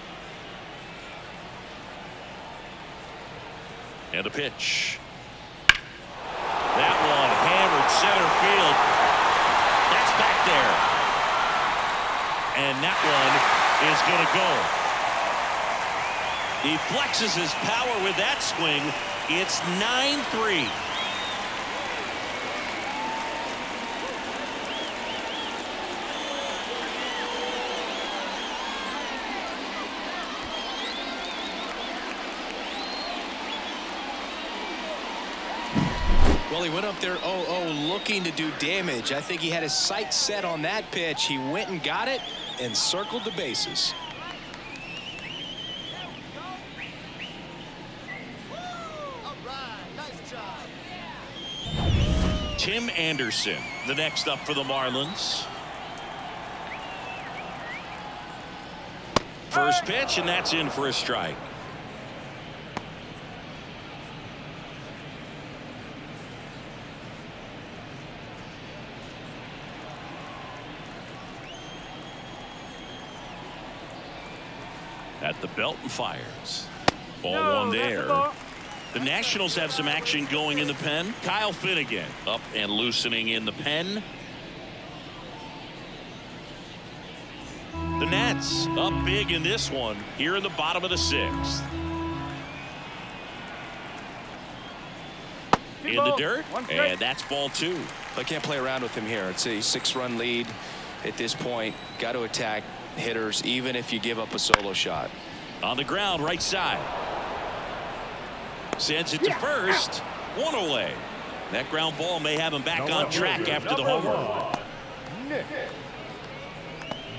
And a pitch. That one hammered center field. That's back there. And that one is going to go. He flexes his power with that swing. It's 9-3. Well, he went up there 0-0 looking to do damage. I think he had his sights set on that pitch. He went and got it and circled the bases. Tim Anderson, the next up for the Marlins. First pitch, and that's in for a strike. At the belt and fires. Ball one there. The Nationals have some action going in the pen. Kyle Finnegan up and loosening in the pen. The Nats up big in this one here in the bottom of the 6th. In the dirt, and that's ball 2. I can't play around with him here. It's a 6-run lead at this point. Got to attack hitters even if you give up a solo shot. On the ground, right side. Sends it to first. 1 away. That ground ball may have him back on track after the homer. Nick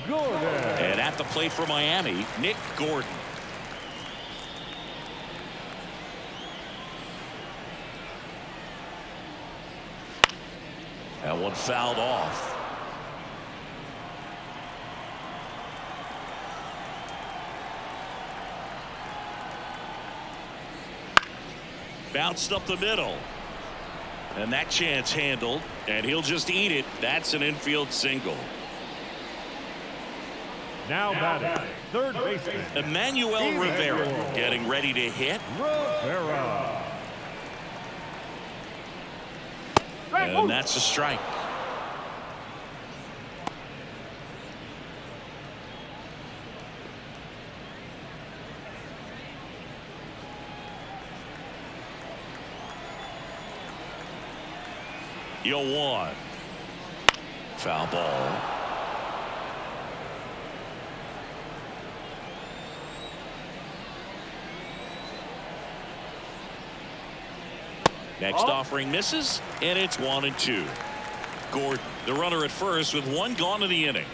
Gordon. And at the plate for Miami, Nick Gordon. That one fouled off. Bounced up the middle. And that chance handled. And he'll just eat it. That's an infield single. Now batting Third baseman. Emmanuel Rivera getting ready to hit. Rivera. And that's a strike. Yo, one. Foul ball. Next offering misses, and it's 1-2. Gordon, the runner at first with one gone in the inning.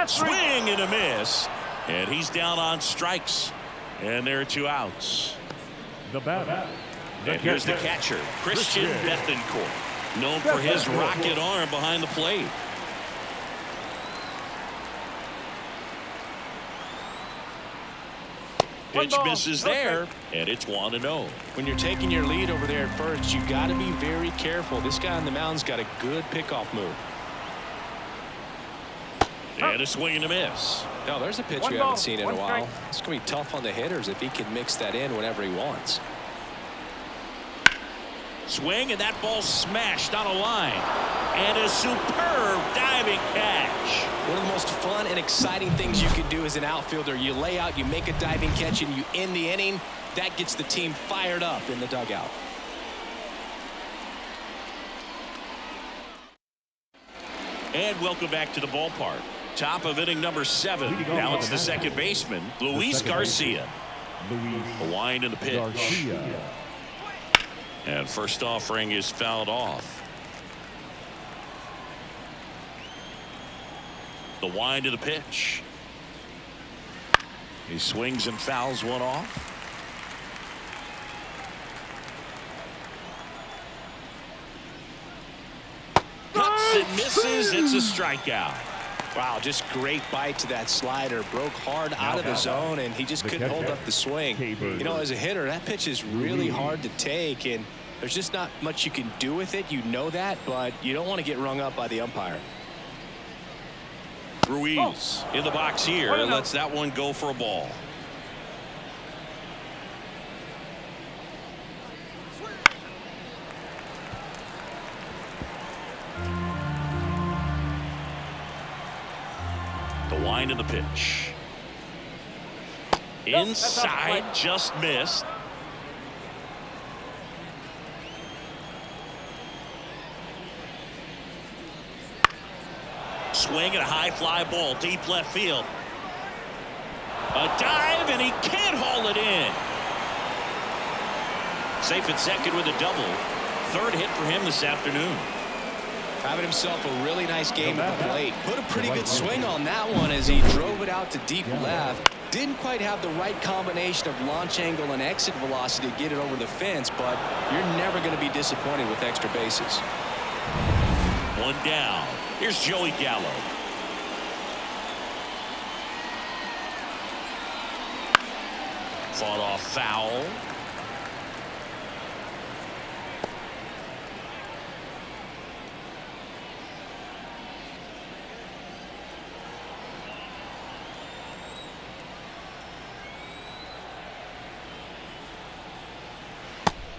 Swing and a miss, and he's down on strikes, and there are 2 outs. The batter. And here's the catcher, Christian Bethencourt, known for his rocket arm behind the plate. Pitch misses there, and it's 1-0. When you're taking your lead over there at first, you got to be very careful. This guy on the mound's got a good pickoff move. And a swing and a miss. No, there's a pitch we haven't seen in a while. It's going to be tough on the hitters if he can mix that in whenever he wants. Swing, and that ball smashed on a line. And a superb diving catch. One of the most fun and exciting things you can do as an outfielder. You lay out, you make a diving catch, and you end the inning. That gets the team fired up in the dugout. And welcome back to the ballpark. Top of inning number 7. Now it's the second baseman, Luis Garcia. A wind in the pitch. Garcia. And first offering is fouled off. The wind of the pitch. He swings and fouls one off. Cuts and misses. It's a strikeout. Wow, just great bite to that slider. Broke hard out of the zone, and he just couldn't hold up the swing. You know, as a hitter, that pitch is really hard to take, and there's just not much you can do with it. You know that, but you don't want to get rung up by the umpire. Ruiz in the box here and lets that one go for a ball. The wind of the pitch. Inside, just missed. Swing and a high fly ball deep left field. A dive, and he can't haul it in. Safe at second with a double. Third hit for him this afternoon. Having himself a really nice game at the plate. Put a pretty good swing on that one as he drove it out to deep left. Didn't quite have the right combination of launch angle and exit velocity to get it over the fence, but you're never going to be disappointed with extra bases. One down. Here's Joey Gallo. Fought off foul.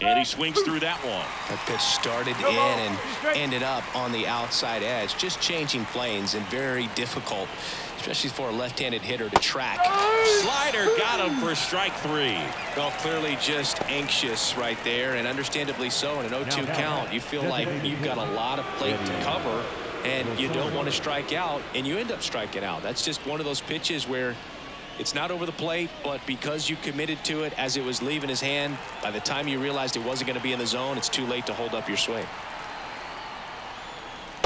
And he swings through that one. That pitch started in and ended up on the outside edge. Just changing planes and very difficult, especially for a left-handed hitter to track. Slider got him for strike 3. Well, clearly just anxious right there, and understandably so. In an 0-2 count, you feel like you've got a lot of plate to cover, and you don't want to strike out, and you end up striking out. That's just one of those pitches where it's not over the plate, but because you committed to it as it was leaving his hand, by the time you realized it wasn't going to be in the zone, it's too late to hold up your swing.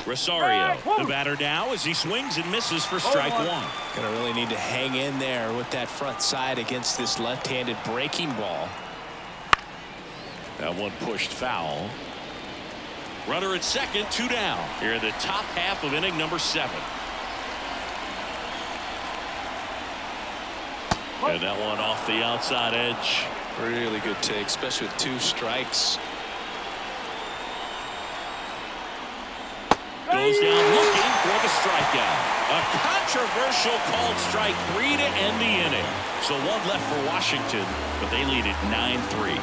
Rosario, the batter now as he swings and misses for strike 1. Gonna really need to hang in there with that front side against this left-handed breaking ball. That one pushed foul. Runner at second, 2 down. Here in the top half of inning number 7. And that one off the outside edge. Really good take, especially with 2 strikes. Good Goes down looking for the strikeout. A controversial called strike 3 to end the inning. So one left for Washington, but they lead it 9-3.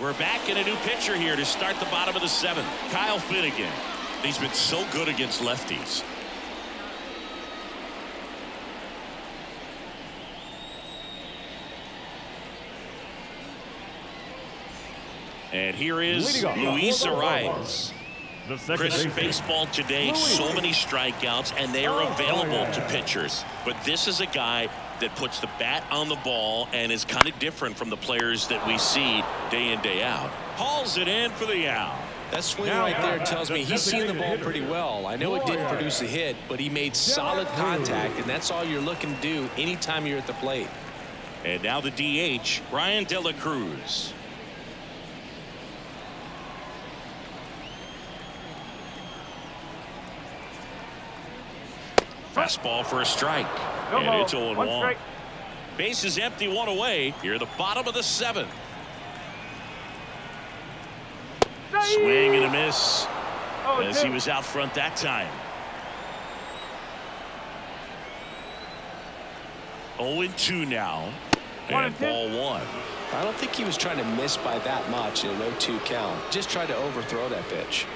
We're back in a new pitcher here to start the bottom of the 7th. Kyle Finnegan. He's been so good against lefties. And here is Luis Arias. Chris, baseball today, so many strikeouts, and they are available to pitchers. But this is a guy that puts the bat on the ball and is kind of different from the players that we see day in, day out. Hauls it in for the out. That swing right there tells me he's seen the ball pretty well. I know it didn't produce a hit, but he made solid contact, and that's all you're looking to do anytime you're at the plate. And now the DH, Ryan De La Cruz. Fastball for a strike. No and ball. it's 0-1. One strike. Base is empty, one away. Here at the bottom of the 7th. Swing and a miss. As he was out front that time. 0-2 now. And ball 1. I don't think he was trying to miss by that much in an 0-2 count. Just tried to overthrow that pitch.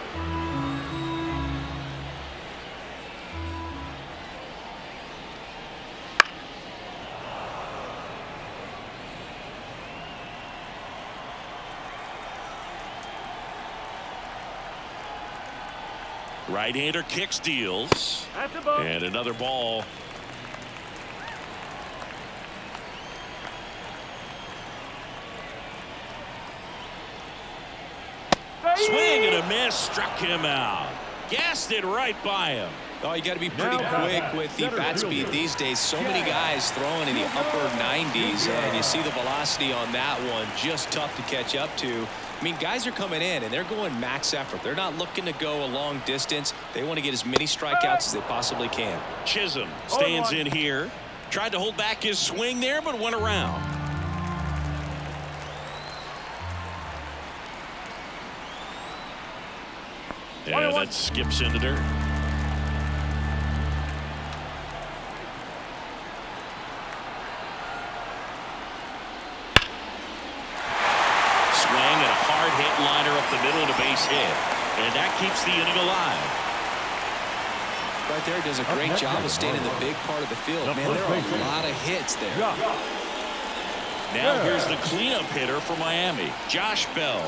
Right-hander kicks, deals. That's a ball. And another ball. Swing and a miss, struck him out. Gassed it right by him. Oh, you got to be pretty quick with the bat speed these days. So many guys throwing in the upper 90s, and you see the velocity on that one. Just tough to catch up to. I mean, guys are coming in, and they're going max effort. They're not looking to go a long distance. They want to get as many strikeouts as they possibly can. Chisholm stands in here. Tried to hold back his swing there, but went around. And that skips into dirt. Swing and a hard hit liner up the middle and a base hit. And that keeps the inning alive. Right there, does a great job of staying in the big part of the field. Man, there are a lot of hits there. Now here's the cleanup hitter for Miami, Josh Bell.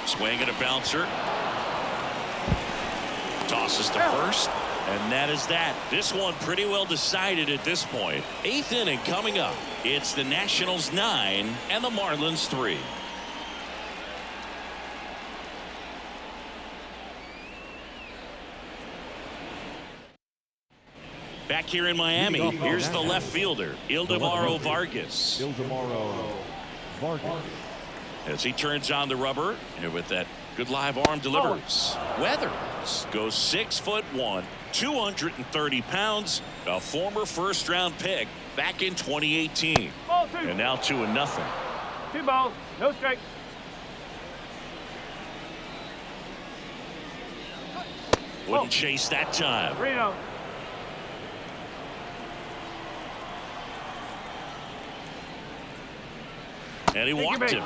Swing and a bouncer. Tosses to first. And that is that. This one pretty well decided at this point. 8th inning coming up. It's the Nationals 9 and the Marlins 3. Back here in Miami, here's the left fielder, Ildemaro Vargas. As he turns on the rubber, and with that good live arm delivers. Weathers goes 6'1", 230 pounds, a former first-round pick back in 2018. And now 2-0. 2 balls, no strikes. Wouldn't chase that time. 3-0. And he walked him.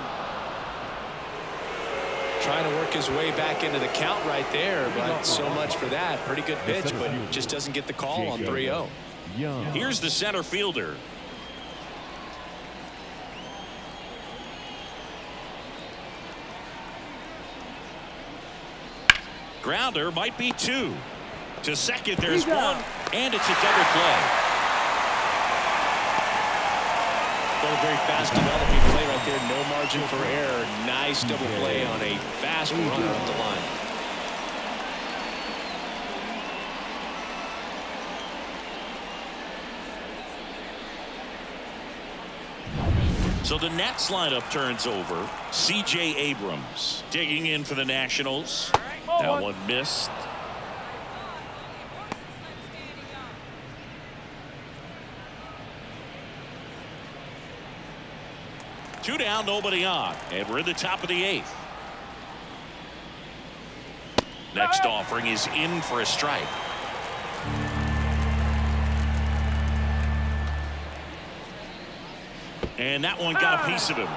Trying to work his way back into the count right there, but so much for that. Pretty good pitch, but just doesn't get the call on 3-0. Here's the center fielder. Grounder might be 2. To second, there's 1, and it's a double play. Well, a very fast developing play right there. No margin for error. Nice double play on a fast runner up the line. So the Nats lineup turns over. C.J. Abrams digging in for the Nationals. That one missed. Two down, nobody on, and we're in the top of the 8th. Next offering is in for a strike. And that one got a piece of him.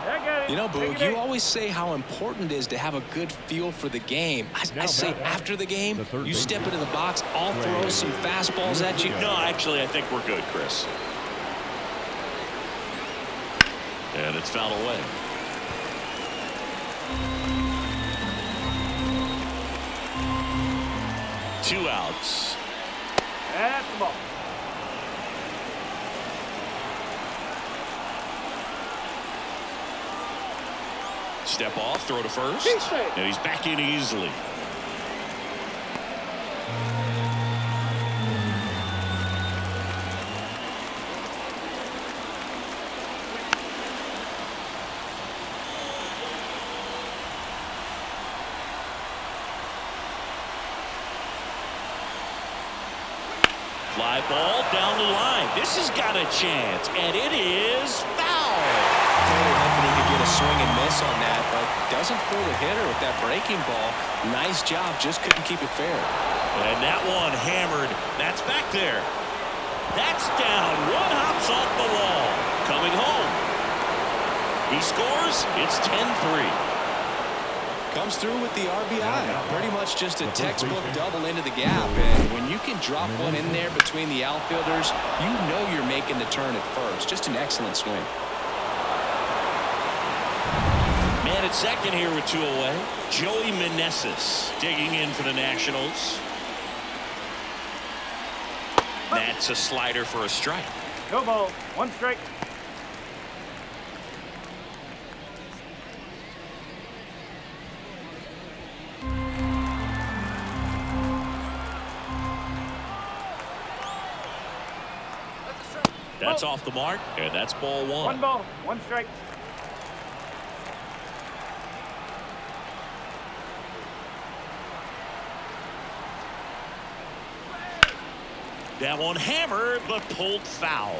You know, Boog, you always say how important it is to have a good feel for the game. I say after the game, you step into the box, I'll throw some fastballs at you. No, actually, I think we're good, Chris. And it's fouled away. Two outs. That's the ball. Step off, throw to first, and he's back in easily. Fly ball down the line. This has got a chance, and it is foul. Totally hoping he could get a swing and miss on that, but doesn't fool the hitter with that breaking ball. Nice job, just couldn't keep it fair. And that one hammered. That's back there. That's down. One hops off the wall. Coming home. He scores. It's 10-3. Comes through with the RBI. Pretty much just a textbook double into the gap. And when you can drop one in there between the outfielders, you know you're making the turn at first. Just an excellent swing. Man at second here with 2 away. Joey Meneses digging in for the Nationals. That's a slider for a strike. No ball. One strike. That's off the mark, and that's ball 1. One ball. One strike. That one hammered, but pulled foul.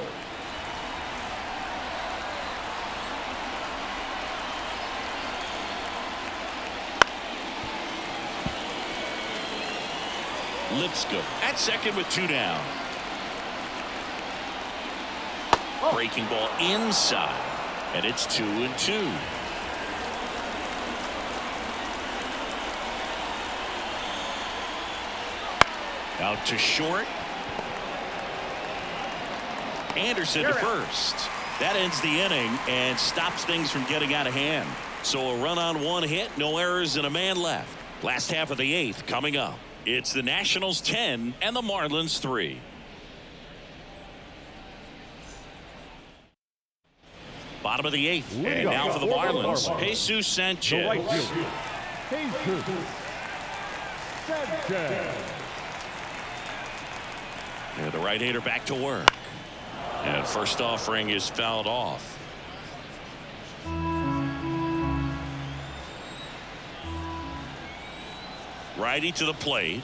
Lipscomb at second with 2 down. Breaking ball inside, and it's 2-2. Out to short. Anderson to first. That ends the inning and stops things from getting out of hand. So a run on 1 hit, no errors, and a man left. Last half of the 8th coming up. It's the Nationals 10 and the Marlins 3. Bottom of the 8th, and now for the Marlins, Jesus Sanchez. Jesus Sanchez. And the right-hander back to work. And first offering is fouled off. Righty to the plate.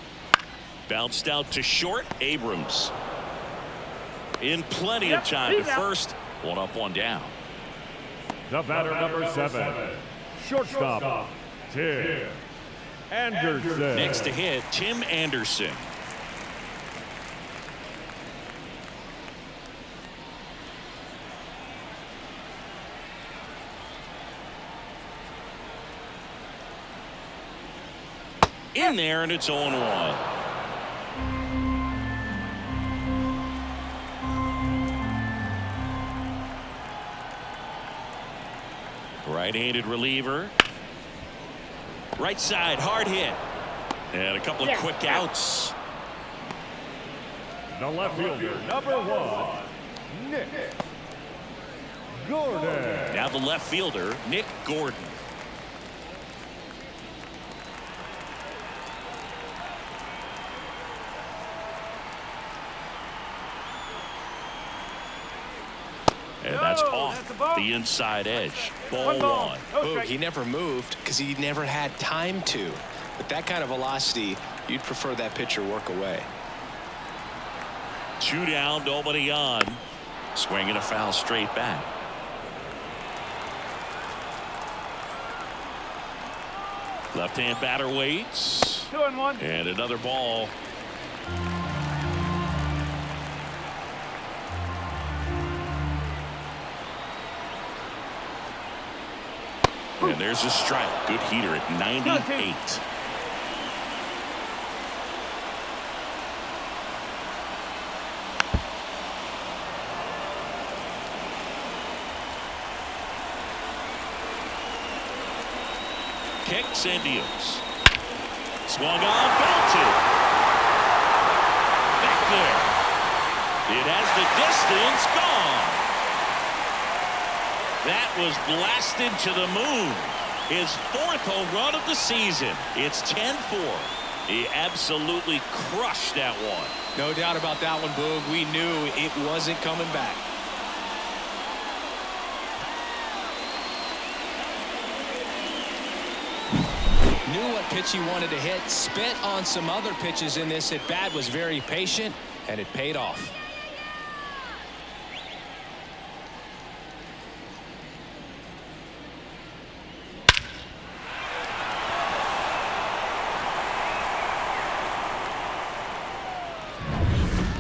Bounced out to short. Abrams. In plenty of time to first. 1 up, 1 down. The batter, number 7. Shortstop, Tim Anderson. Next to hit, Tim Anderson. In there, and it's 0-1. Right-handed reliever. Right side, hard hit. And a couple of quick outs. The left fielder, number 1, Nick Gordon. Now the left fielder, Nick Gordon. And that's off the inside edge. Ball 1. Boog, he never moved because he never had time to. With that kind of velocity, you'd prefer that pitcher work away. 2 down, nobody on. Swinging a foul straight back. Left-hand batter waits. 2-1. And another ball. And there's a strike. Good heater at 98. Kicks and deals. Swung on, belted. Back there. It has the distance, gone. That was blasted to the moon. His 4th home run of the season. It's 10-4. He absolutely crushed that one. No doubt about that one, Boog. We knew it wasn't coming back. Knew what pitch he wanted to hit. Spent on some other pitches in this at bat. Was very patient, and it paid off.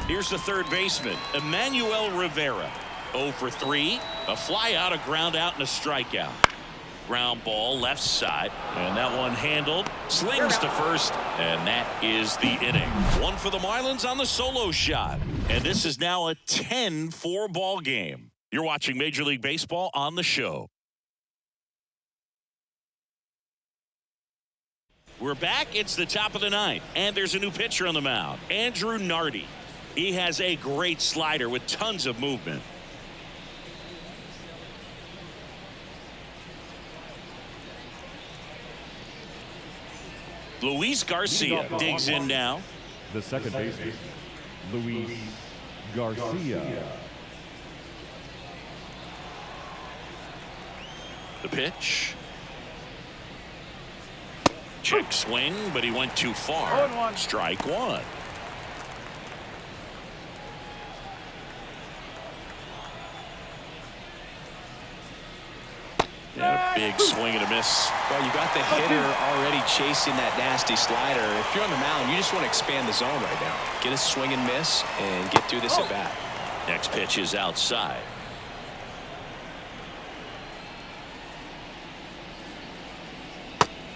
Here's the third baseman, Emmanuel Rivera. 0 for 3. A fly out, a ground out, and a strikeout. Ground ball left side, and that one handled. Slings to first, and that is the inning. One for the Marlins on the solo shot. And this is now a 10-4 ball game. You're watching Major League Baseball on the show. We're back. It's the top of the 9th, and there's a new pitcher on the mound, Andrew Nardi. He has a great slider with tons of movement. Luis Garcia digs in now. The second baseman, Luis Garcia. The pitch. Check swing, but he went too far. 0-1. Strike one. And a big swing and a miss. Well, you got the hitter already chasing that nasty slider. If you're on the mound, you just want to expand the zone right now. Get a swing and miss and get through this at bat. Next pitch is outside.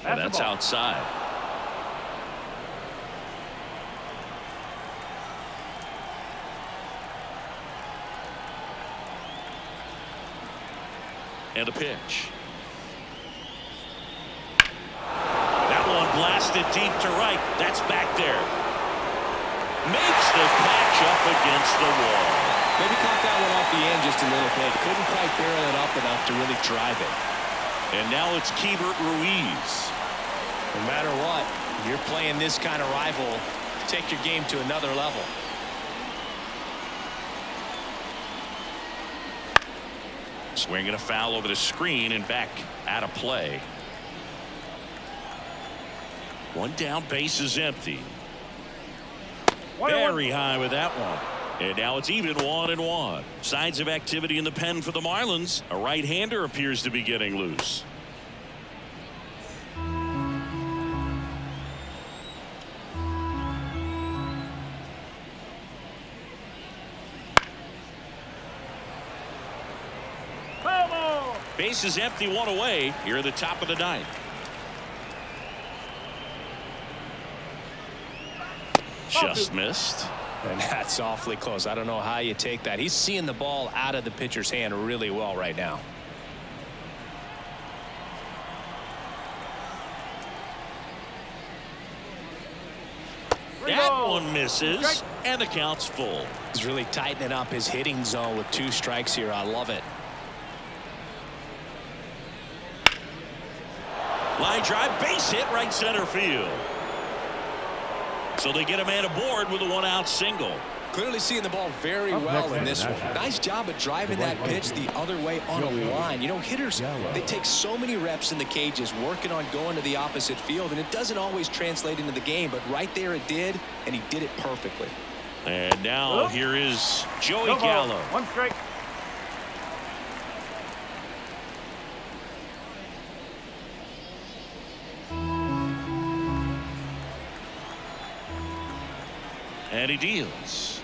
And that's outside. And a pitch. That one blasted deep to right. That's back there. Makes the catch up against the wall. Maybe caught that one off the end just a little bit. Couldn't quite barrel it up enough to really drive it. And now it's Keibert Ruiz. No matter what, you're playing this kind of rival, take your game to another level. Swinging a foul over the screen and back out of play. One down, base is empty. Very high with that one. And now it's even 1-1. Signs of activity in the pen for the Marlins. A right-hander appears to be getting loose. Base is empty, one away here at the top of the 9th. Just missed. And that's awfully close. I don't know how you take that. He's seeing the ball out of the pitcher's hand really well right now. That one misses, and the count's full. He's really tightening up his hitting zone with 2 strikes here. I love it. Line drive, base hit, right center field. So they get a man aboard with a 1-out single. Clearly seeing the ball very well in this one. Nice job of driving that pitch the other way on a line. You know, hitters, they take so many reps in the cages working on going to the opposite field, and it doesn't always translate into the game, but right there it did, and he did it perfectly. And now here is Joey Gallo. 1 strike. And he deals.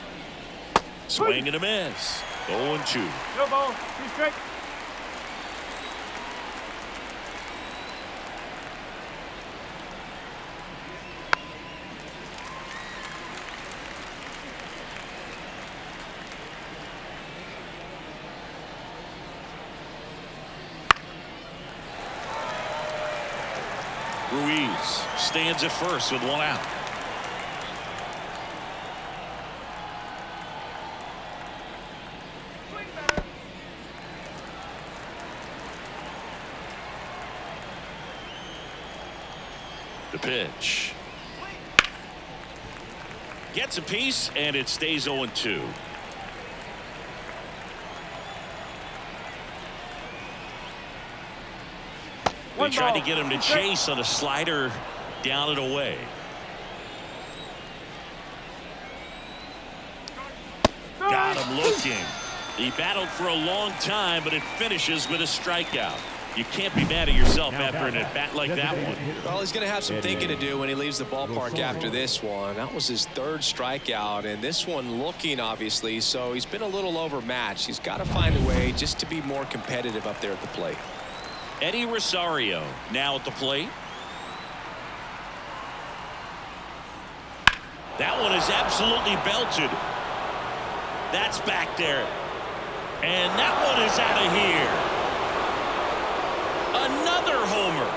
Swing and a miss. 0-2. No ball. 2 strikes. Ruiz stands at first with 1 out. The pitch. Gets a piece, and it stays 0-2. They tried to get him to chase on a slider down and away. Got him looking. He battled for a long time, but it finishes with a strikeout. You can't be mad at yourself after an at-bat like that one. Well, he's going to have some thinking to do when he leaves the ballpark after this one. That was his 3rd strikeout, and this one looking, obviously, so he's been a little overmatched. He's got to find a way just to be more competitive up there at the plate. Eddie Rosario now at the plate. That one is absolutely belted. That's back there. And that one is out of here. Another homer.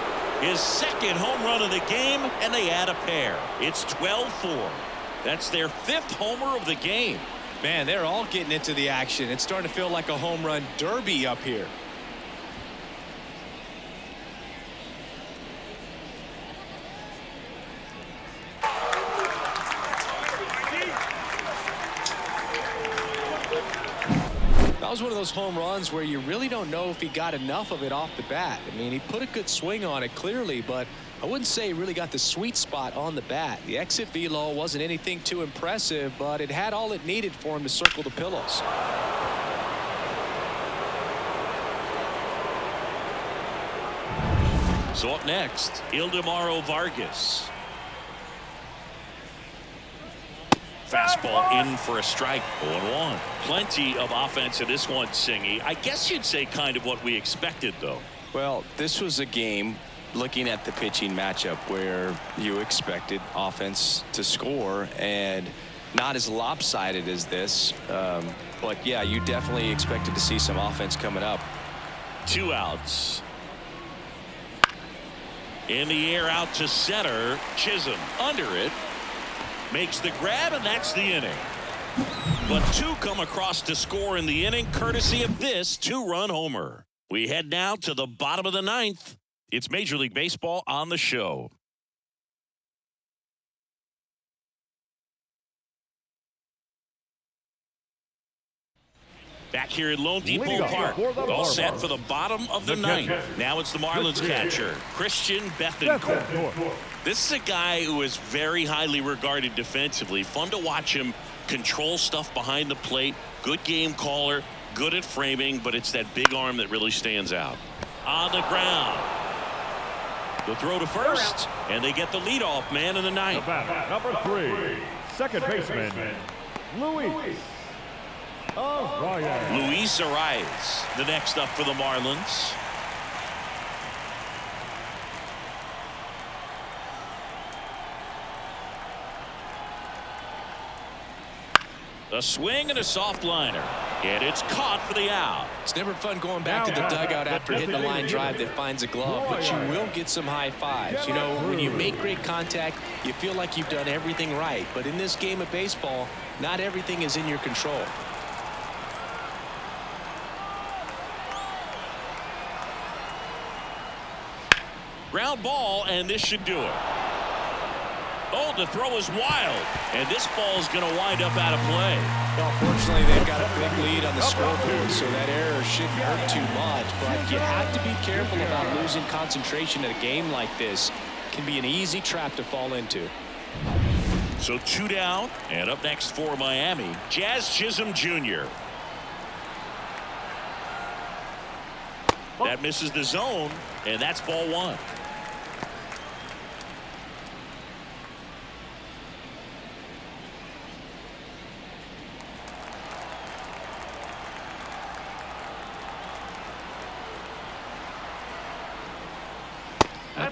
His 2nd home run of the game, and they add a pair. It's 12-4. That's their 5th homer of the game. Man, they're all getting into the action. It's starting to feel like a home run derby up here. That was one of those home runs where you really don't know if he got enough of it off the bat. I mean, he put a good swing on it clearly, but I wouldn't say he really got the sweet spot on the bat. The exit velo wasn't anything too impressive, but it had all it needed for him to circle the pillows. So up next, Ildemaro Vargas. Fastball in for a strike. 0-1. Plenty of offense in this one, Singy. I guess you'd say kind of what we expected, though. Well, this was a game, looking at the pitching matchup, where you expected offense to score, and not as lopsided as this. But yeah, you definitely expected to see some offense coming up. 2 outs. In the air out to center. Chisholm under it. Makes the grab, and that's the inning. But 2 come across to score in the inning, courtesy of this 2-run homer. We head now to the bottom of the 9th. It's Major League Baseball on the show. Back here at Lone Depot Park, all set for the bottom of the 9th. Now it's the Marlins catcher, Christian Bethancourt. This is a guy who is very highly regarded defensively. Fun to watch him control stuff behind the plate. Good game caller, good at framing, but it's that big arm that really stands out. On the ground. The throw to first, and they get the leadoff man in the 9th. Number 3, second baseman, Luis Arias. Luis Arias, the next up for the Marlins. A swing and a soft liner, and it's caught for the out. It's never fun going back to the dugout after hitting a line drive that finds a glove, but you will get some high fives. You know, when you make great contact, you feel like you've done everything right. But in this game of baseball, not everything is in your control. Ground ball, and this should do it. Oh, the throw is wild, and this ball is going to wind up out of play. Well, fortunately, they've got a big lead on the scoreboard, so that error shouldn't hurt too much. But you have to be careful about losing concentration in a game like this. It can be an easy trap to fall into. So 2 down, and up next for Miami, Jazz Chisholm Jr. That misses the zone, and that's ball 1.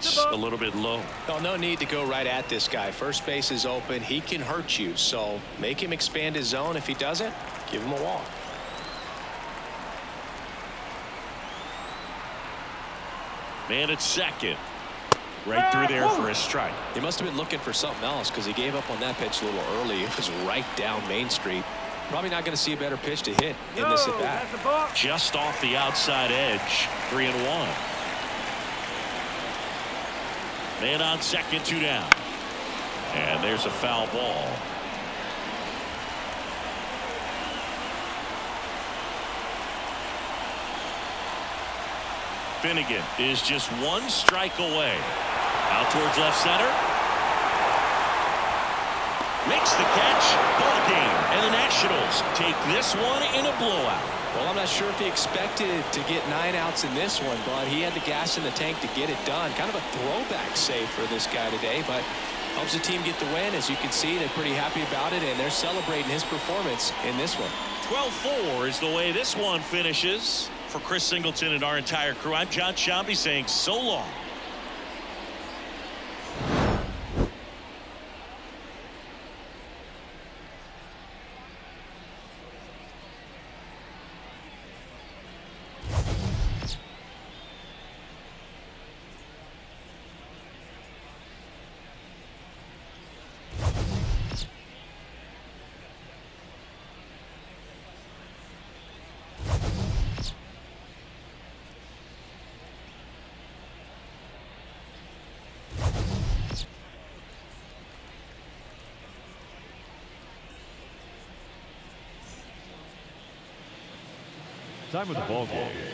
That's a little bit low. Well, no need to go right at this guy. First base is open. He can hurt you. So make him expand his zone. If he doesn't, give him a walk. Man at second. Right through there for a strike. He must have been looking for something else because he gave up on that pitch a little early. It was right down Main Street. Probably not going to see a better pitch to hit in this at bat. That's a ball. Just off the outside edge. 3-1. Man on second, 2 down. And there's a foul ball. Finnegan is just 1 strike away. Out towards left center. Makes the catch. Ball game. And the Nationals take this one in a blowout. Well, I'm not sure if he expected to get 9 outs in this one, but he had the gas in the tank to get it done. Kind of a throwback save for this guy today, but helps the team get the win. As you can see, they're pretty happy about it, and they're celebrating his performance in this one. 12-4 is the way this one finishes. For Chris Singleton and our entire crew, I'm John Shambi saying so long. Time of the ball game.